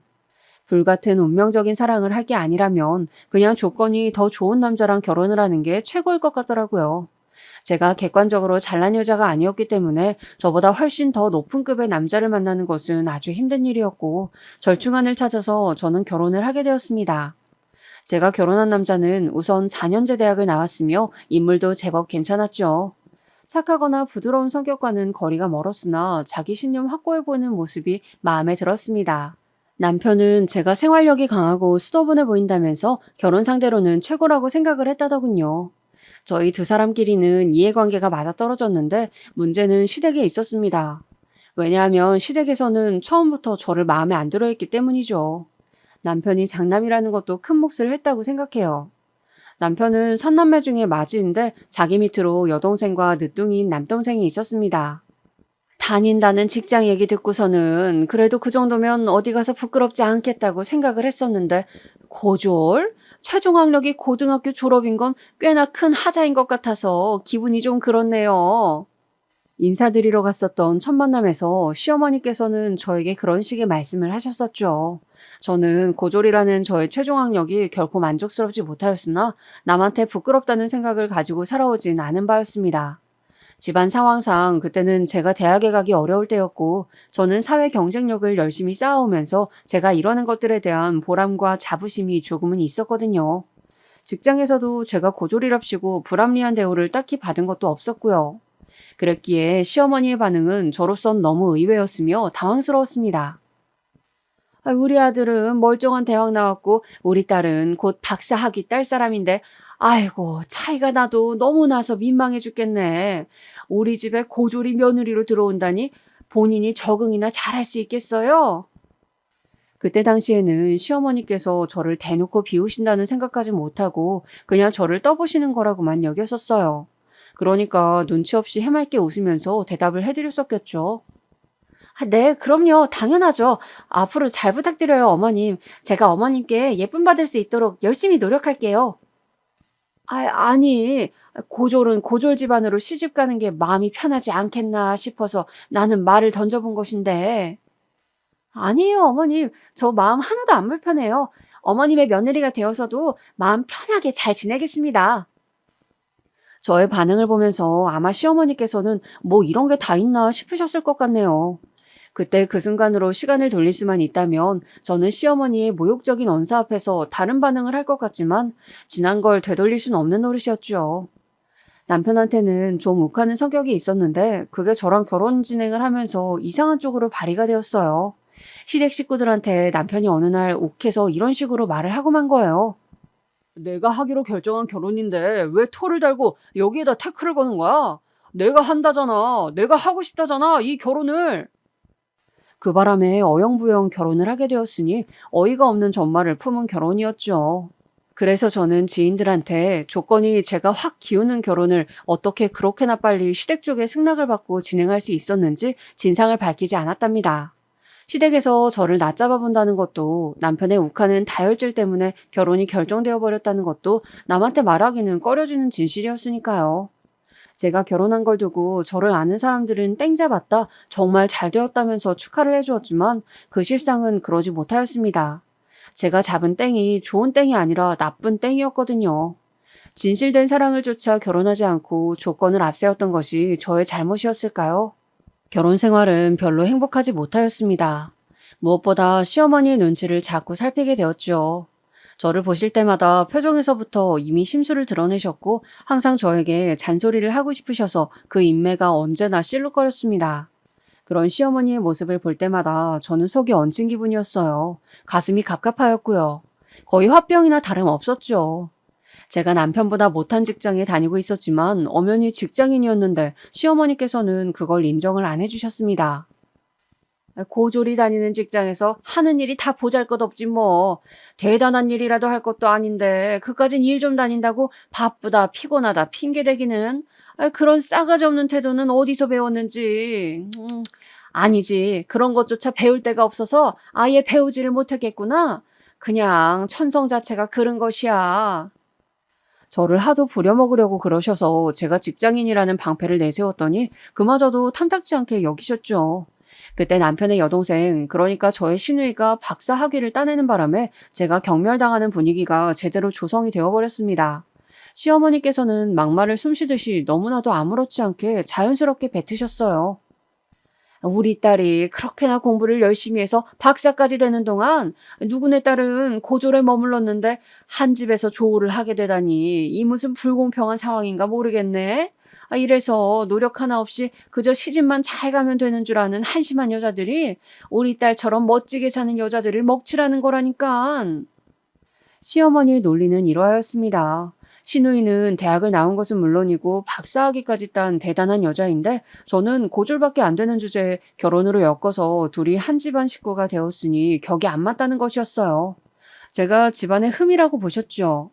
불같은 운명적인 사랑을 할 게 아니라면 그냥 조건이 더 좋은 남자랑 결혼을 하는 게 최고일 것 같더라고요. 제가 객관적으로 잘난 여자가 아니었기 때문에 저보다 훨씬 더 높은 급의 남자를 만나는 것은 아주 힘든 일이었고 절충안을 찾아서 저는 결혼을 하게 되었습니다. 제가 결혼한 남자는 우선 4년제 대학을 나왔으며 인물도 제법 괜찮았죠. 착하거나 부드러운 성격과는 거리가 멀었으나 자기 신념 확고해 보이는 모습이 마음에 들었습니다. 남편은 제가 생활력이 강하고 수더분해 보인다면서 결혼 상대로는 최고라고 생각을 했다더군요. 저희 두 사람끼리는 이해관계가 맞아떨어졌는데 문제는 시댁에 있었습니다. 왜냐하면 시댁에서는 처음부터 저를 마음에 안 들어 했기 때문이죠. 남편이 장남이라는 것도 큰 몫을 했다고 생각해요. 남편은 3남매 중에 맞이인데 자기 밑으로 여동생과 늦둥이인 남동생이 있었습니다. 다닌다는 직장 얘기 듣고서는 그래도 그 정도면 어디 가서 부끄럽지 않겠다고 생각을 했었는데 고졸? 최종 학력이 고등학교 졸업인 건 꽤나 큰 하자인 것 같아서 기분이 좀 그렇네요. 인사드리러 갔었던 첫 만남에서 시어머니께서는 저에게 그런 식의 말씀을 하셨었죠. 저는 고졸이라는 저의 최종 학력이 결코 만족스럽지 못하였으나 남한테 부끄럽다는 생각을 가지고 살아오진 않은 바였습니다. 집안 상황상 그때는 제가 대학에 가기 어려울 때였고 저는 사회 경쟁력을 열심히 쌓아오면서 제가 이뤄낸 것들에 대한 보람과 자부심이 조금은 있었거든요. 직장에서도 제가 고졸이랍시고 불합리한 대우를 딱히 받은 것도 없었고요. 그랬기에 시어머니의 반응은 저로선 너무 의외였으며 당황스러웠습니다. 우리 아들은 멀쩡한 대학 나왔고 우리 딸은 곧 박사학위 딸 사람인데 아이고 차이가 나도 너무 나서 민망해 죽겠네. 우리 집에 고졸이 며느리로 들어온다니 본인이 적응이나 잘할 수 있겠어요? 그때 당시에는 시어머니께서 저를 대놓고 비우신다는 생각까지 못하고 그냥 저를 떠보시는 거라고만 여겼었어요. 그러니까 눈치 없이 해맑게 웃으면서 대답을 해드렸었겠죠. 네, 그럼요. 당연하죠. 앞으로 잘 부탁드려요, 어머님. 제가 어머님께 예쁨 받을 수 있도록 열심히 노력할게요. 아니, 고졸은 고졸 집안으로 시집 가는 게 마음이 편하지 않겠나 싶어서 나는 말을 던져본 것인데. 아니에요, 어머님. 저 마음 하나도 안 불편해요. 어머님의 며느리가 되어서도 마음 편하게 잘 지내겠습니다. 저의 반응을 보면서 아마 시어머니께서는 뭐 이런 게 다 있나 싶으셨을 것 같네요. 그때 그 순간으로 시간을 돌릴 수만 있다면 저는 시어머니의 모욕적인 언사 앞에서 다른 반응을 할 것 같지만 지난 걸 되돌릴 수는 없는 노릇이었죠. 남편한테는 좀 욱하는 성격이 있었는데 그게 저랑 결혼 진행을 하면서 이상한 쪽으로 발휘가 되었어요. 시댁 식구들한테 남편이 어느 날 욱해서 이런 식으로 말을 하고 만 거예요. 내가 하기로 결정한 결혼인데 왜 토를 달고 여기에다 태클을 거는 거야? 내가 한다잖아. 내가 하고 싶다잖아. 이 결혼을. 그 바람에 어영부영 결혼을 하게 되었으니 어이가 없는 전말을 품은 결혼이었죠. 그래서 저는 지인들한테 조건이 제가 확 기우는 결혼을 어떻게 그렇게나 빨리 시댁 쪽에 승낙을 받고 진행할 수 있었는지 진상을 밝히지 않았답니다. 시댁에서 저를 낮잡아 본다는 것도 남편의 욱하는 다혈질 때문에 결혼이 결정되어 버렸다는 것도 남한테 말하기는 꺼려지는 진실이었으니까요. 제가 결혼한 걸 두고 저를 아는 사람들은 땡 잡았다, 정말 잘 되었다면서 축하를 해주었지만 그 실상은 그러지 못하였습니다. 제가 잡은 땡이 좋은 땡이 아니라 나쁜 땡이었거든요. 진실된 사랑을 쫓아 결혼하지 않고 조건을 앞세웠던 것이 저의 잘못이었을까요? 결혼 생활은 별로 행복하지 못하였습니다. 무엇보다 시어머니의 눈치를 자꾸 살피게 되었죠. 저를 보실 때마다 표정에서부터 이미 심술을 드러내셨고 항상 저에게 잔소리를 하고 싶으셔서 그 인매가 언제나 실룩거렸습니다. 그런 시어머니의 모습을 볼 때마다 저는 속이 얹힌 기분이었어요. 가슴이 갑갑하였고요. 거의 화병이나 다름없었죠. 제가 남편보다 못한 직장에 다니고 있었지만 엄연히 직장인이었는데 시어머니께서는 그걸 인정을 안 해주셨습니다. 고졸이 다니는 직장에서 하는 일이 다 보잘것없지 뭐. 대단한 일이라도 할 것도 아닌데 그까진 일 좀 다닌다고 바쁘다 피곤하다 핑계대기는. 그런 싸가지 없는 태도는 어디서 배웠는지. 아니지, 그런 것조차 배울 데가 없어서 아예 배우지를 못했겠구나. 그냥 천성 자체가 그런 것이야. 저를 하도 부려먹으려고 그러셔서 제가 직장인이라는 방패를 내세웠더니 그마저도 탐탁지 않게 여기셨죠. 그때 남편의 여동생, 그러니까 저의 시누이가 박사 학위를 따내는 바람에 제가 경멸당하는 분위기가 제대로 조성이 되어버렸습니다. 시어머니께서는 막말을 숨쉬듯이 너무나도 아무렇지 않게 자연스럽게 뱉으셨어요. 우리 딸이 그렇게나 공부를 열심히 해서 박사까지 되는 동안 누구네 딸은 고졸에 머물렀는데 한 집에서 조우를 하게 되다니 이 무슨 불공평한 상황인가 모르겠네. 이래서 노력 하나 없이 그저 시집만 잘 가면 되는 줄 아는 한심한 여자들이 우리 딸처럼 멋지게 사는 여자들을 먹칠하는 거라니까. 시어머니의 논리는 이러하였습니다. 시누이는 대학을 나온 것은 물론이고 박사학위까지 딴 대단한 여자인데 저는 고졸밖에 안 되는 주제에 결혼으로 엮어서 둘이 한 집안 식구가 되었으니 격이 안 맞다는 것이었어요. 제가 집안의 흠이라고 보셨죠.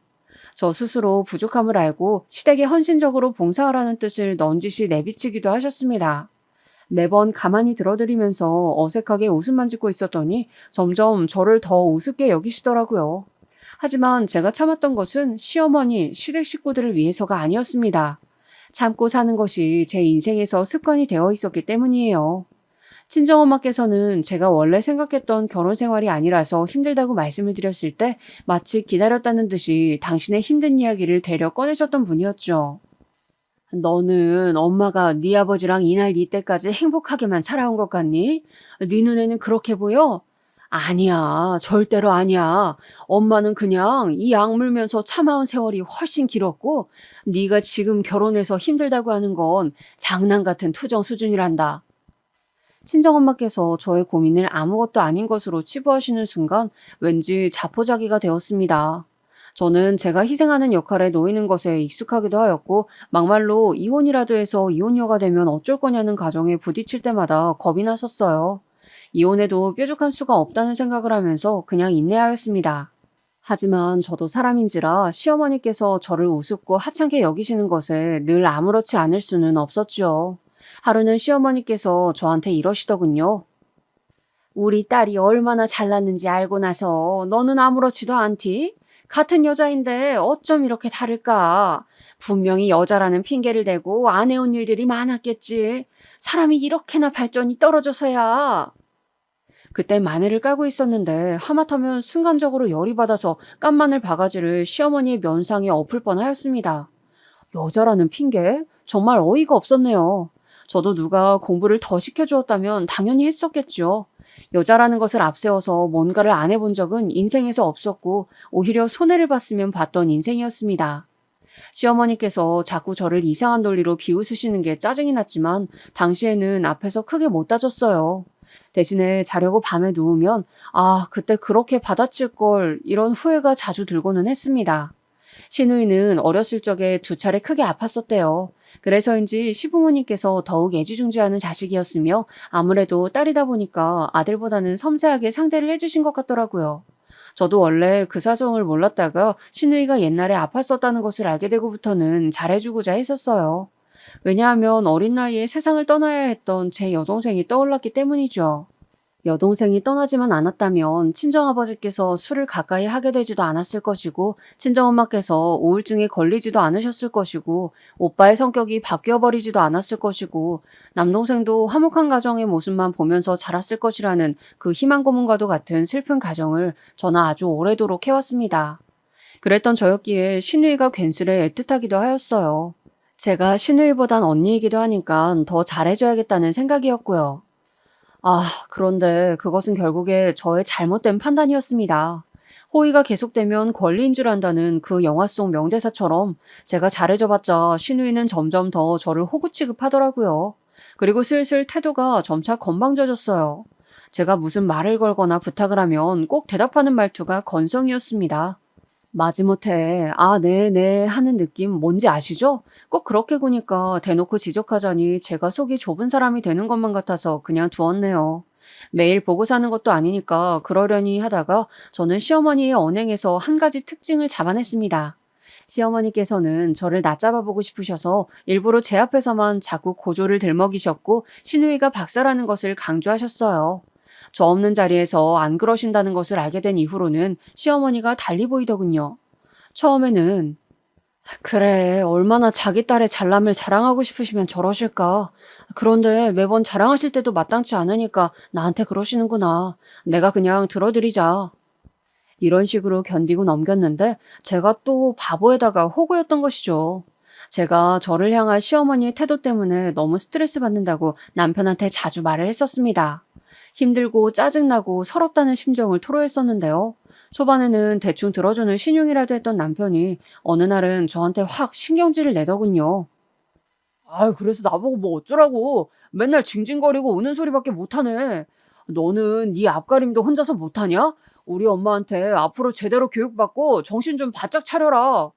저 스스로 부족함을 알고 시댁에 헌신적으로 봉사하라는 뜻을 넌지시 내비치기도 하셨습니다. 매번 가만히 들어드리면서 어색하게 웃음만 짓고 있었더니 점점 저를 더 우습게 여기시더라고요. 하지만 제가 참았던 것은 시어머니, 시댁 식구들을 위해서가 아니었습니다. 참고 사는 것이 제 인생에서 습관이 되어 있었기 때문이에요. 친정엄마께서는 제가 원래 생각했던 결혼 생활이 아니라서 힘들다고 말씀을 드렸을 때 마치 기다렸다는 듯이 당신의 힘든 이야기를 되려 꺼내셨던 분이었죠. 너는 엄마가 네 아버지랑 이날 이때까지 행복하게만 살아온 것 같니? 네 눈에는 그렇게 보여? 아니야, 절대로 아니야. 엄마는 그냥 이 악물면서 참아온 세월이 훨씬 길었고 네가 지금 결혼해서 힘들다고 하는 건 장난 같은 투정 수준이란다. 친정엄마께서 저의 고민을 아무것도 아닌 것으로 치부하시는 순간 왠지 자포자기가 되었습니다. 저는 제가 희생하는 역할에 놓이는 것에 익숙하기도 하였고 막말로 이혼이라도 해서 이혼녀가 되면 어쩔 거냐는 가정에 부딪힐 때마다 겁이 났었어요. 이혼해도 뾰족한 수가 없다는 생각을 하면서 그냥 인내하였습니다. 하지만 저도 사람인지라 시어머니께서 저를 우습고 하찮게 여기시는 것에 늘 아무렇지 않을 수는 없었죠. 하루는 시어머니께서 저한테 이러시더군요. 우리 딸이 얼마나 잘났는지 알고 나서 너는 아무렇지도 않디? 같은 여자인데 어쩜 이렇게 다를까? 분명히 여자라는 핑계를 대고 안 해온 일들이 많았겠지. 사람이 이렇게나 발전이 떨어져서야. 그때 마늘을 까고 있었는데 하마터면 순간적으로 열이 받아서 깐 마늘 바가지를 시어머니의 면상에 엎을 뻔하였습니다. 여자라는 핑계? 정말 어이가 없었네요. 저도 누가 공부를 더 시켜주었다면 당연히 했었겠죠. 여자라는 것을 앞세워서 뭔가를 안 해본 적은 인생에서 없었고 오히려 손해를 봤으면 봤던 인생이었습니다. 시어머니께서 자꾸 저를 이상한 논리로 비웃으시는 게 짜증이 났지만 당시에는 앞에서 크게 못 따졌어요. 대신에 자려고 밤에 누우면 그때 그렇게 받아칠 걸 이런 후회가 자주 들고는 했습니다. 시누이는 어렸을 적에 2차례 크게 아팠었대요. 그래서인지 시부모님께서 더욱 애지중지하는 자식이었으며 아무래도 딸이다 보니까 아들보다는 섬세하게 상대를 해주신 것 같더라고요. 저도 원래 그 사정을 몰랐다가 시누이가 옛날에 아팠었다는 것을 알게 되고부터는 잘해주고자 했었어요. 왜냐하면 어린 나이에 세상을 떠나야 했던 제 여동생이 떠올랐기 때문이죠. 여동생이 떠나지만 않았다면 친정아버지께서 술을 가까이 하게 되지도 않았을 것이고 친정엄마께서 우울증에 걸리지도 않으셨을 것이고 오빠의 성격이 바뀌어버리지도 않았을 것이고 남동생도 화목한 가정의 모습만 보면서 자랐을 것이라는 그 희망 고문과도 같은 슬픈 가정을 저는 아주 오래도록 해왔습니다. 그랬던 저였기에 시누이가 괜스레 애틋하기도 하였어요. 제가 시누이보단 언니이기도 하니까 더 잘해줘야겠다는 생각이었고요. 그런데 그것은 결국에 저의 잘못된 판단이었습니다. 호의가 계속되면 권리인 줄 안다는 그 영화 속 명대사처럼 제가 잘해줘봤자 시누이는 점점 더 저를 호구 취급하더라고요. 그리고 슬슬 태도가 점차 건방져졌어요. 제가 무슨 말을 걸거나 부탁을 하면 꼭 대답하는 말투가 건성이었습니다. 마지못해 네네 하는 느낌 뭔지 아시죠? 꼭 그렇게 구니까 대놓고 지적하자니 제가 속이 좁은 사람이 되는 것만 같아서 그냥 두었네요. 매일 보고 사는 것도 아니니까 그러려니 하다가 저는 시어머니의 언행에서 한 가지 특징을 잡아냈습니다. 시어머니께서는 저를 낮잡아 보고 싶으셔서 일부러 제 앞에서만 자꾸 고조를 들먹이셨고 시누이가 박사라는 것을 강조하셨어요. 저 없는 자리에서 안 그러신다는 것을 알게 된 이후로는 시어머니가 달리 보이더군요. 처음에는 그래, 얼마나 자기 딸의 잘남을 자랑하고 싶으시면 저러실까. 그런데 매번 자랑하실 때도 마땅치 않으니까 나한테 그러시는구나. 내가 그냥 들어드리자. 이런 식으로 견디고 넘겼는데 제가 또 바보에다가 호구였던 것이죠. 제가 저를 향한 시어머니의 태도 때문에 너무 스트레스 받는다고 남편한테 자주 말을 했었습니다. 힘들고 짜증나고 서럽다는 심정을 토로했었는데요. 초반에는 대충 들어주는 신용이라도 했던 남편이 어느 날은 저한테 확 신경질을 내더군요. 그래서 나보고 뭐 어쩌라고. 맨날 징징거리고 우는 소리밖에 못하네. 너는 네 앞가림도 혼자서 못하냐? 우리 엄마한테 앞으로 제대로 교육받고 정신 좀 바짝 차려라.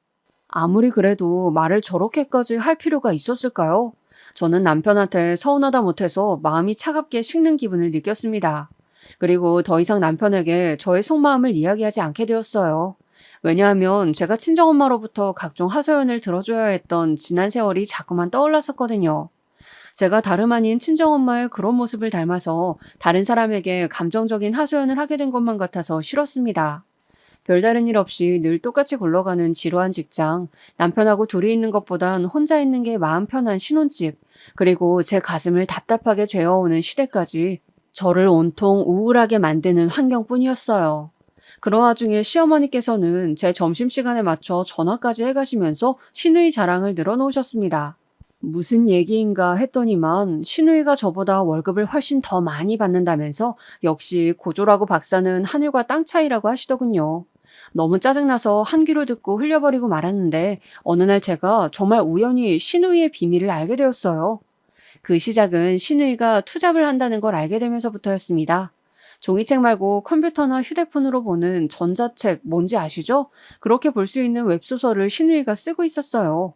아무리 그래도 말을 저렇게까지 할 필요가 있었을까요? 저는 남편한테 서운하다 못해서 마음이 차갑게 식는 기분을 느꼈습니다. 그리고 더 이상 남편에게 저의 속마음을 이야기하지 않게 되었어요. 왜냐하면 제가 친정엄마로부터 각종 하소연을 들어줘야 했던 지난 세월이 자꾸만 떠올랐었거든요. 제가 다름 아닌 친정엄마의 그런 모습을 닮아서 다른 사람에게 감정적인 하소연을 하게 된 것만 같아서 싫었습니다. 별다른 일 없이 늘 똑같이 굴러가는 지루한 직장, 남편하고 둘이 있는 것보단 혼자 있는 게 마음 편한 신혼집, 그리고 제 가슴을 답답하게 죄어오는 시댁까지 저를 온통 우울하게 만드는 환경뿐이었어요. 그런 와중에 시어머니께서는 제 점심시간에 맞춰 전화까지 해가시면서 시누이 자랑을 늘어놓으셨습니다. 무슨 얘기인가 했더니만 시누이가 저보다 월급을 훨씬 더 많이 받는다면서 역시 고졸하고 박사는 하늘과 땅 차이라고 하시더군요. 너무 짜증나서 한 귀로 듣고 흘려버리고 말았는데 어느 날 제가 정말 우연히 시누이의 비밀을 알게 되었어요. 그 시작은 시누이가 투잡을 한다는 걸 알게 되면서부터였습니다. 종이책 말고 컴퓨터나 휴대폰으로 보는 전자책 뭔지 아시죠? 그렇게 볼 수 있는 웹소설을 시누이가 쓰고 있었어요.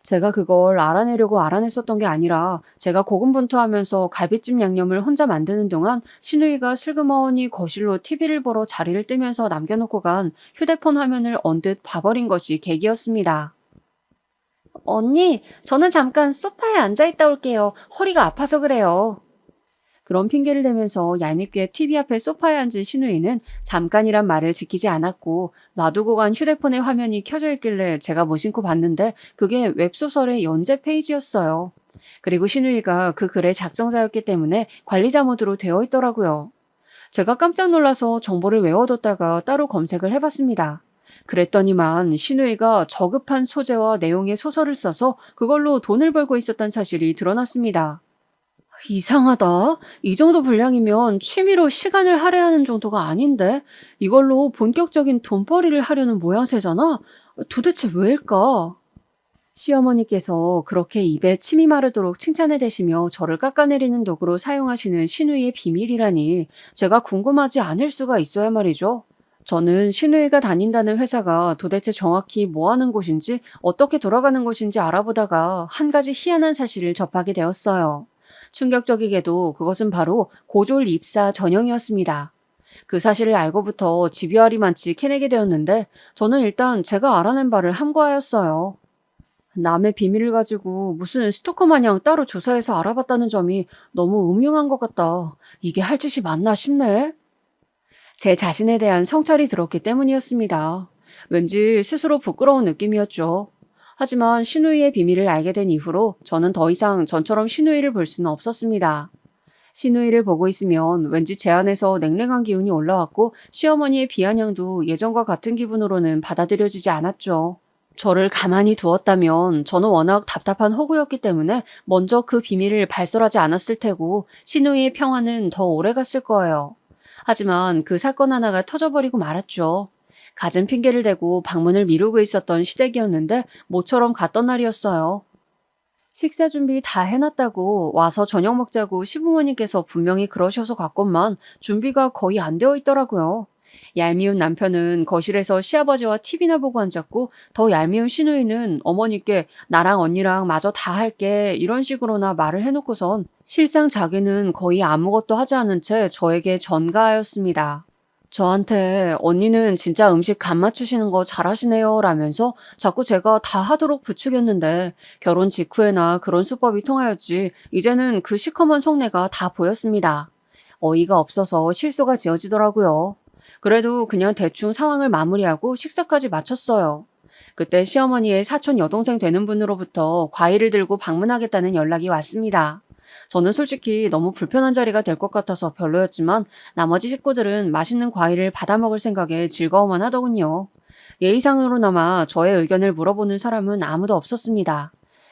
제가 그걸 알아내려고 알아냈었던 게 아니라 제가 고군분투하면서 갈비찜 양념을 혼자 만드는 동안 시누이가 슬그머니 거실로 TV를 보러 자리를 뜨면서 남겨놓고 간 휴대폰 화면을 언뜻 봐버린 것이 계기였습니다. 언니, 저는 잠깐 소파에 앉아있다 올게요. 허리가 아파서 그래요. 그런 핑계를 대면서 얄밉게 TV 앞에 소파에 앉은 시누이는 잠깐이란 말을 지키지 않았고 놔두고 간 휴대폰의 화면이 켜져 있길래 제가 무심코 봤는데 그게 웹소설의 연재 페이지였어요. 그리고 시누이가 그 글의 작성자였기 때문에 관리자 모드로 되어 있더라고요. 제가 깜짝 놀라서 정보를 외워뒀다가 따로 검색을 해봤습니다. 그랬더니만 시누이가 저급한 소재와 내용의 소설을 써서 그걸로 돈을 벌고 있었던 사실이 드러났습니다. 이상하다. 이 정도 분량이면 취미로 시간을 할애하는 정도가 아닌데 이걸로 본격적인 돈벌이를 하려는 모양새잖아. 도대체 왜일까? 시어머니께서 그렇게 입에 침이 마르도록 칭찬을 대시며 저를 깎아내리는 도구로 사용하시는 시누이의 비밀이라니 제가 궁금하지 않을 수가 있어야 말이죠. 저는 시누이가 다닌다는 회사가 도대체 정확히 뭐 하는 곳인지 어떻게 돌아가는 곳인지 알아보다가 한 가지 희한한 사실을 접하게 되었어요. 충격적이게도 그것은 바로 고졸 입사 전형이었습니다. 그 사실을 알고부터 집요하리만치 캐내게 되었는데 저는 일단 제가 알아낸 바를 함구하였어요. 남의 비밀을 가지고 무슨 스토커 마냥 따로 조사해서 알아봤다는 점이 너무 음흉한 것 같다. 이게 할 짓이 맞나 싶네. 제 자신에 대한 성찰이 들었기 때문이었습니다. 왠지 스스로 부끄러운 느낌이었죠. 하지만 시누이의 비밀을 알게 된 이후로 저는 더 이상 전처럼 시누이를 볼 수는 없었습니다. 시누이를 보고 있으면 왠지 제 안에서 냉랭한 기운이 올라왔고 시어머니의 비아냥도 예전과 같은 기분으로는 받아들여지지 않았죠. 저를 가만히 두었다면 저는 워낙 답답한 호구였기 때문에 먼저 그 비밀을 발설하지 않았을 테고 시누이의 평화는 더 오래 갔을 거예요. 하지만 그 사건 하나가 터져버리고 말았죠. 갖은 핑계를 대고 방문을 미루고 있었던 시댁이었는데 모처럼 갔던 날이었어요. 식사 준비 다 해놨다고 와서 저녁 먹자고 시부모님께서 분명히 그러셔서 갔건만 준비가 거의 안 되어 있더라고요. 얄미운 남편은 거실에서 시아버지와 TV나 보고 앉았고 더 얄미운 시누이는 어머니께 나랑 언니랑 마저 다 할게 이런 식으로나 말을 해놓고선 실상 자기는 거의 아무것도 하지 않은 채 저에게 전가하였습니다. 저한테 언니는 진짜 음식 간 맞추시는 거 잘하시네요 라면서 자꾸 제가 다 하도록 부추겼는데 결혼 직후에나 그런 수법이 통하였지 이제는 그 시커먼 속내가 다 보였습니다. 어이가 없어서 실소가 지어지더라고요. 그래도 그냥 대충 상황을 마무리하고 식사까지 마쳤어요. 그때 시어머니의 사촌 여동생 되는 분으로부터 과일을 들고 방문하겠다는 연락이 왔습니다. 저는 솔직히 너무 불편한 자리가 될 것 같아서 별로였지만 나머지 식구들은 맛있는 과일을 받아먹을 생각에 즐거워만 하더군요. 예의상으로나마 저의 의견을 물어보는 사람은 아무도 없었습니다.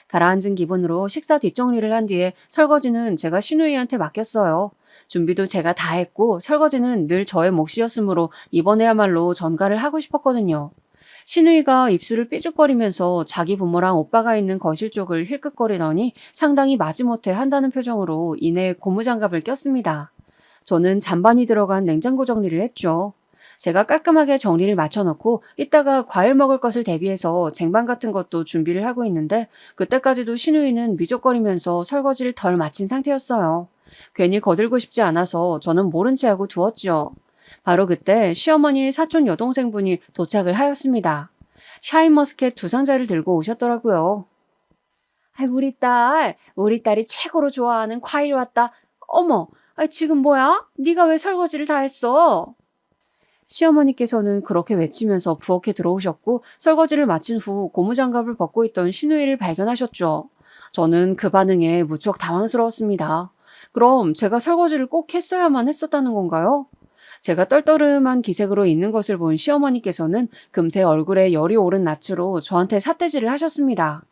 가라앉은 기분으로 식사 뒷정리를 한 뒤에 설거지는 제가 시누이한테 맡겼어요. 준비도 제가 다 했고 설거지는 늘 저의 몫이었으므로 이번에야말로 전가를 하고 싶었거든요. 시누이가 입술을 삐죽거리면서 자기 부모랑 오빠가 있는 거실 쪽을 힐끗거리더니 상당히 마지못해 한다는 표정으로 이내 고무장갑을 꼈습니다. 저는 잔반이 들어간 냉장고 정리를 했죠. 제가 깔끔하게 정리를 마쳐놓고 이따가 과일 먹을 것을 대비해서 쟁반 같은 것도 준비를 하고 있는데 그때까지도 시누이는 미적거리면서 설거지를 덜 마친 상태였어요. 괜히 거들고 싶지 않아서 저는 모른 채 하고 두었죠. 바로 그때 시어머니의 사촌 여동생분이 도착을 하였습니다. 샤인머스켓 2상자를 들고 오셨더라고요. 우리 딸이 최고로 좋아하는 과일 왔다. 어머, 지금 뭐야? 네가 왜 설거지를 다 했어? 시어머니께서는 그렇게 외치면서 부엌에 들어오셨고 설거지를 마친 후 고무장갑을 벗고 있던 신우이를 발견하셨죠. 저는 그 반응에 무척 당황스러웠습니다. 그럼 제가 설거지를 꼭 했어야만 했었다는 건가요? 제가 떨떠름한 기색으로 있는 것을 본 시어머니께서는 금세 얼굴에 열이 오른 낯으로 저한테 삿대질을 하셨습니다.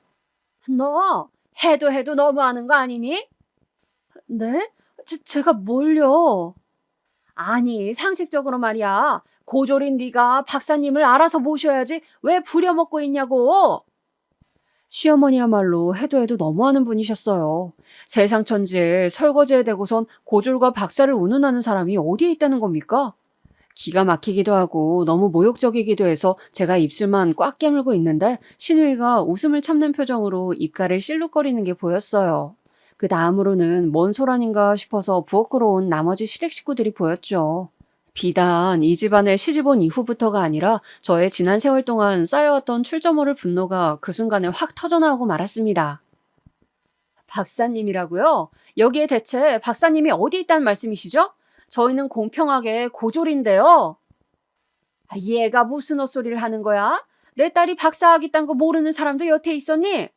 너 해도 너무하는 거 아니니? 네? 제가 뭘요? 아니, 상식적으로 말이야. 고졸인 네가 박사님을 알아서 모셔야지 왜 부려먹고 있냐고. 시어머니야말로 해도 너무하는 분이셨어요. 세상 천지에 설거지에 대고선 고졸과 박사를 운운하는 사람이 어디에 있다는 겁니까? 기가 막히기도 하고 너무 모욕적이기도 해서 제가 입술만 꽉 깨물고 있는데 신우이가 웃음을 참는 표정으로 입가를 실룩거리는 게 보였어요. 그 다음으로는 뭔 소란인가 싶어서 부엌으로 온 나머지 시댁 식구들이 보였죠. 비단 이 집안에 시집 온 이후부터가 아니라 저의 지난 세월 동안 쌓여왔던 출저모를 분노가 그 순간에 확 터져나오고 말았습니다. 박사님이라고요? 여기에 대체 박사님이 어디 있다는 말씀이시죠? 저희는 공평하게 고졸인데요. 얘가 무슨 헛소리를 하는 거야? 내 딸이 박사학위 딴 거 모르는 사람도 여태 있었니?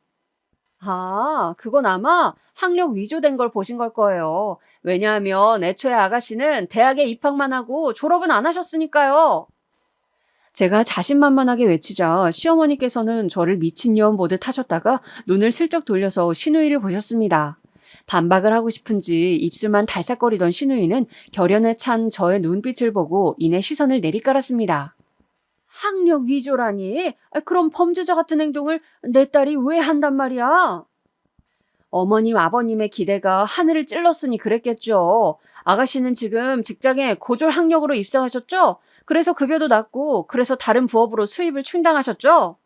그건 아마 학력 위조된 걸 보신 걸 거예요. 왜냐하면 애초에 아가씨는 대학에 입학만 하고 졸업은 안 하셨으니까요. 제가 자신만만하게 외치자 시어머니께서는 저를 미친년 보듯 하셨다가 눈을 슬쩍 돌려서 신우이를 보셨습니다. 반박을 하고 싶은지 입술만 달싹거리던 신우이는 결연에 찬 저의 눈빛을 보고 이내 시선을 내리깔았습니다. 학력 위조라니? 그럼 범죄자 같은 행동을 내 딸이 왜 한단 말이야? 어머님, 아버님의 기대가 하늘을 찔렀으니 그랬겠죠. 아가씨는 지금 직장에 고졸 학력으로 입사하셨죠? 그래서 급여도 낮고 그래서 다른 부업으로 수입을 충당하셨죠?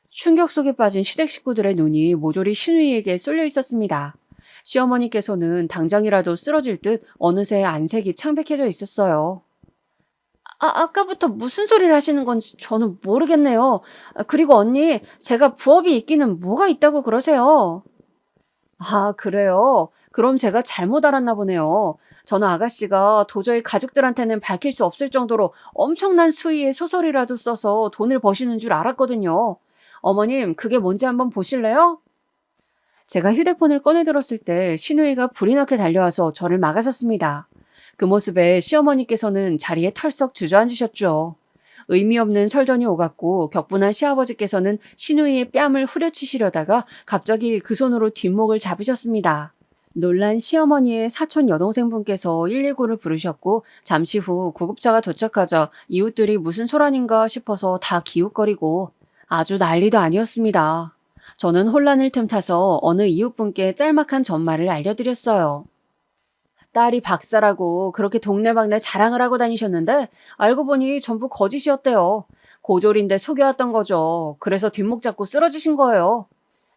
충격 속에 빠진 시댁 식구들의 눈이 모조리 신우이에게 쏠려 있었습니다. 시어머니께서는 당장이라도 쓰러질 듯 어느새 안색이 창백해져 있었어요. 아까부터 무슨 소리를 하시는 건지 저는 모르겠네요. 그리고 언니, 제가 부업이 있기는 뭐가 있다고 그러세요? 그래요? 그럼 제가 잘못 알았나 보네요. 저는 아가씨가 도저히 가족들한테는 밝힐 수 없을 정도로 엄청난 수위의 소설이라도 써서 돈을 버시는 줄 알았거든요. 어머님, 그게 뭔지 한번 보실래요? 제가 휴대폰을 꺼내들었을 때 신우이가 불이 나게 달려와서 저를 막아섰습니다. 그 모습에 시어머니께서는 자리에 털썩 주저앉으셨죠. 의미 없는 설전이 오갔고 격분한 시아버지께서는 신우이의 뺨을 후려치시려다가 갑자기 그 손으로 뒷목을 잡으셨습니다. 놀란 시어머니의 사촌 여동생분께서 119를 부르셨고 잠시 후 구급차가 도착하자 이웃들이 무슨 소란인가 싶어서 다 기웃거리고 아주 난리도 아니었습니다. 저는 혼란을 틈타서 어느 이웃분께 짤막한 전말을 알려드렸어요. 딸이 박사라고 그렇게 동네방네 자랑을 하고 다니셨는데 알고 보니 전부 거짓이었대요. 고졸인데 속여왔던 거죠. 그래서 뒷목 잡고 쓰러지신 거예요.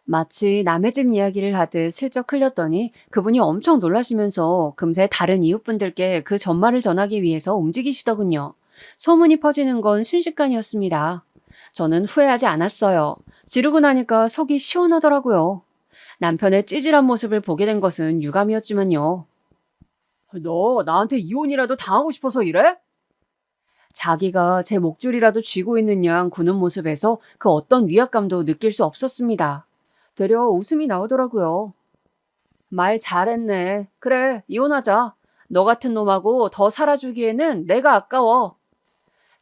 마치 남의 집 이야기를 하듯 슬쩍 흘렸더니 그분이 엄청 놀라시면서 금세 다른 이웃분들께 그 전말을 전하기 위해서 움직이시더군요. 소문이 퍼지는 건 순식간이었습니다. 저는 후회하지 않았어요. 지르고 나니까 속이 시원하더라고요. 남편의 찌질한 모습을 보게 된 것은 유감이었지만요. 너 나한테 이혼이라도 당하고 싶어서 이래? 자기가 제 목줄이라도 쥐고 있는 양 구는 모습에서 그 어떤 위압감도 느낄 수 없었습니다. 되려 웃음이 나오더라고요. 말 잘했네. 그래, 이혼하자. 너 같은 놈하고 더 살아주기에는 내가 아까워.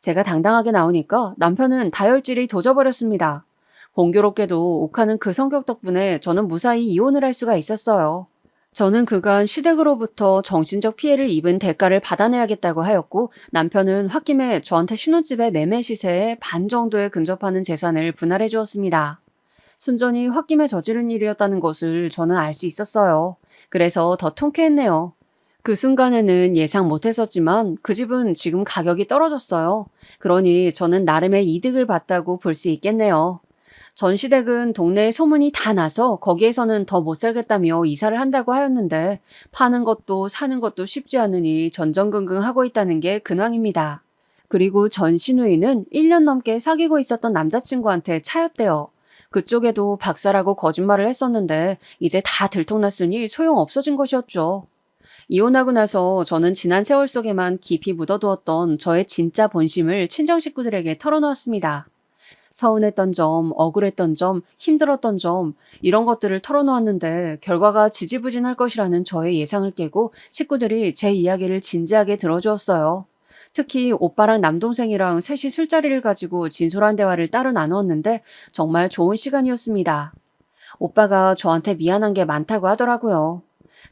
제가 당당하게 나오니까 남편은 다혈질이 도져버렸습니다. 공교롭게도 욱하는 그 성격 덕분에 저는 무사히 이혼을 할 수가 있었어요. 저는 그간 시댁으로부터 정신적 피해를 입은 대가를 받아내야겠다고 하였고 남편은 홧김에 저한테 신혼집의 매매 시세의 반 정도에 근접하는 재산을 분할해 주었습니다. 순전히 홧김에 저지른 일이었다는 것을 저는 알 수 있었어요. 그래서 더 통쾌했네요. 그 순간에는 예상 못했었지만 그 집은 지금 가격이 떨어졌어요. 그러니 저는 나름의 이득을 봤다고 볼 수 있겠네요. 전 시댁은 동네에 소문이 다 나서 거기에서는 더 못 살겠다며 이사를 한다고 하였는데 파는 것도 사는 것도 쉽지 않으니 전전긍긍하고 있다는 게 근황입니다. 그리고 전 시누이는 1년 넘게 사귀고 있었던 남자친구한테 차였대요. 그쪽에도 박사라고 거짓말을 했었는데 이제 다 들통났으니 소용 없어진 것이었죠. 이혼하고 나서 저는 지난 세월 속에만 깊이 묻어두었던 저의 진짜 본심을 친정 식구들에게 털어놓았습니다. 서운했던 점, 억울했던 점, 힘들었던 점, 이런 것들을 털어놓았는데 결과가 지지부진할 것이라는 저의 예상을 깨고 식구들이 제 이야기를 진지하게 들어주었어요. 특히 오빠랑 남동생이랑 셋이 술자리를 가지고 진솔한 대화를 따로 나누었는데 정말 좋은 시간이었습니다. 오빠가 저한테 미안한 게 많다고 하더라고요.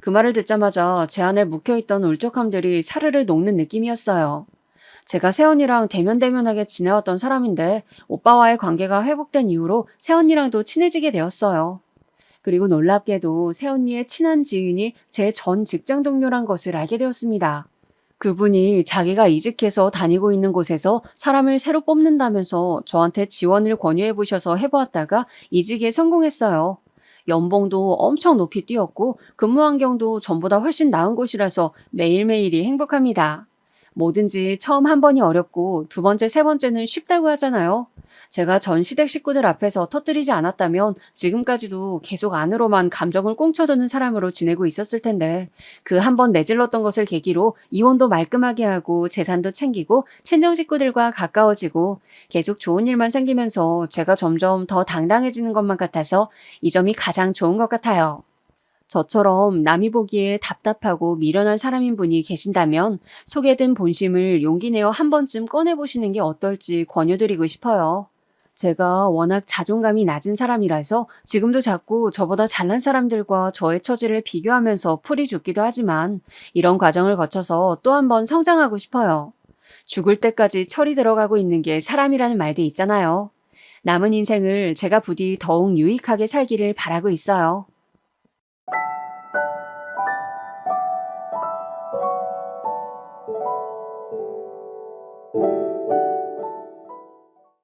그 말을 듣자마자 제 안에 묵혀있던 울적함들이 사르르 녹는 느낌이었어요. 제가 세언니랑 대면대면하게 지내왔던 사람인데 오빠와의 관계가 회복된 이후로 세언니랑도 친해지게 되었어요. 그리고 놀랍게도 세언니의 친한 지인이 제 전 직장 동료란 것을 알게 되었습니다. 그분이 자기가 이직해서 다니고 있는 곳에서 사람을 새로 뽑는다면서 저한테 지원을 권유해 보셔서 해보았다가 이직에 성공했어요. 연봉도 엄청 높이 뛰었고 근무 환경도 전보다 훨씬 나은 곳이라서 매일매일이 행복합니다. 뭐든지 처음 한 번이 어렵고 두 번째, 세 번째는 쉽다고 하잖아요. 제가 전 시댁 식구들 앞에서 터뜨리지 않았다면 지금까지도 계속 안으로만 감정을 꽁쳐두는 사람으로 지내고 있었을 텐데 그 한 번 내질렀던 것을 계기로 이혼도 말끔하게 하고 재산도 챙기고 친정 식구들과 가까워지고 계속 좋은 일만 생기면서 제가 점점 더 당당해지는 것만 같아서 이 점이 가장 좋은 것 같아요. 저처럼 남이 보기에 답답하고 미련한 사람인 분이 계신다면 소개된 본심을 용기 내어 한 번쯤 꺼내보시는 게 어떨지 권유드리고 싶어요. 제가 워낙 자존감이 낮은 사람이라서 지금도 자꾸 저보다 잘난 사람들과 저의 처지를 비교하면서 풀이 죽기도 하지만 이런 과정을 거쳐서 또 한 번 성장하고 싶어요. 죽을 때까지 철이 들어가고 있는 게 사람이라는 말도 있잖아요. 남은 인생을 제가 부디 더욱 유익하게 살기를 바라고 있어요.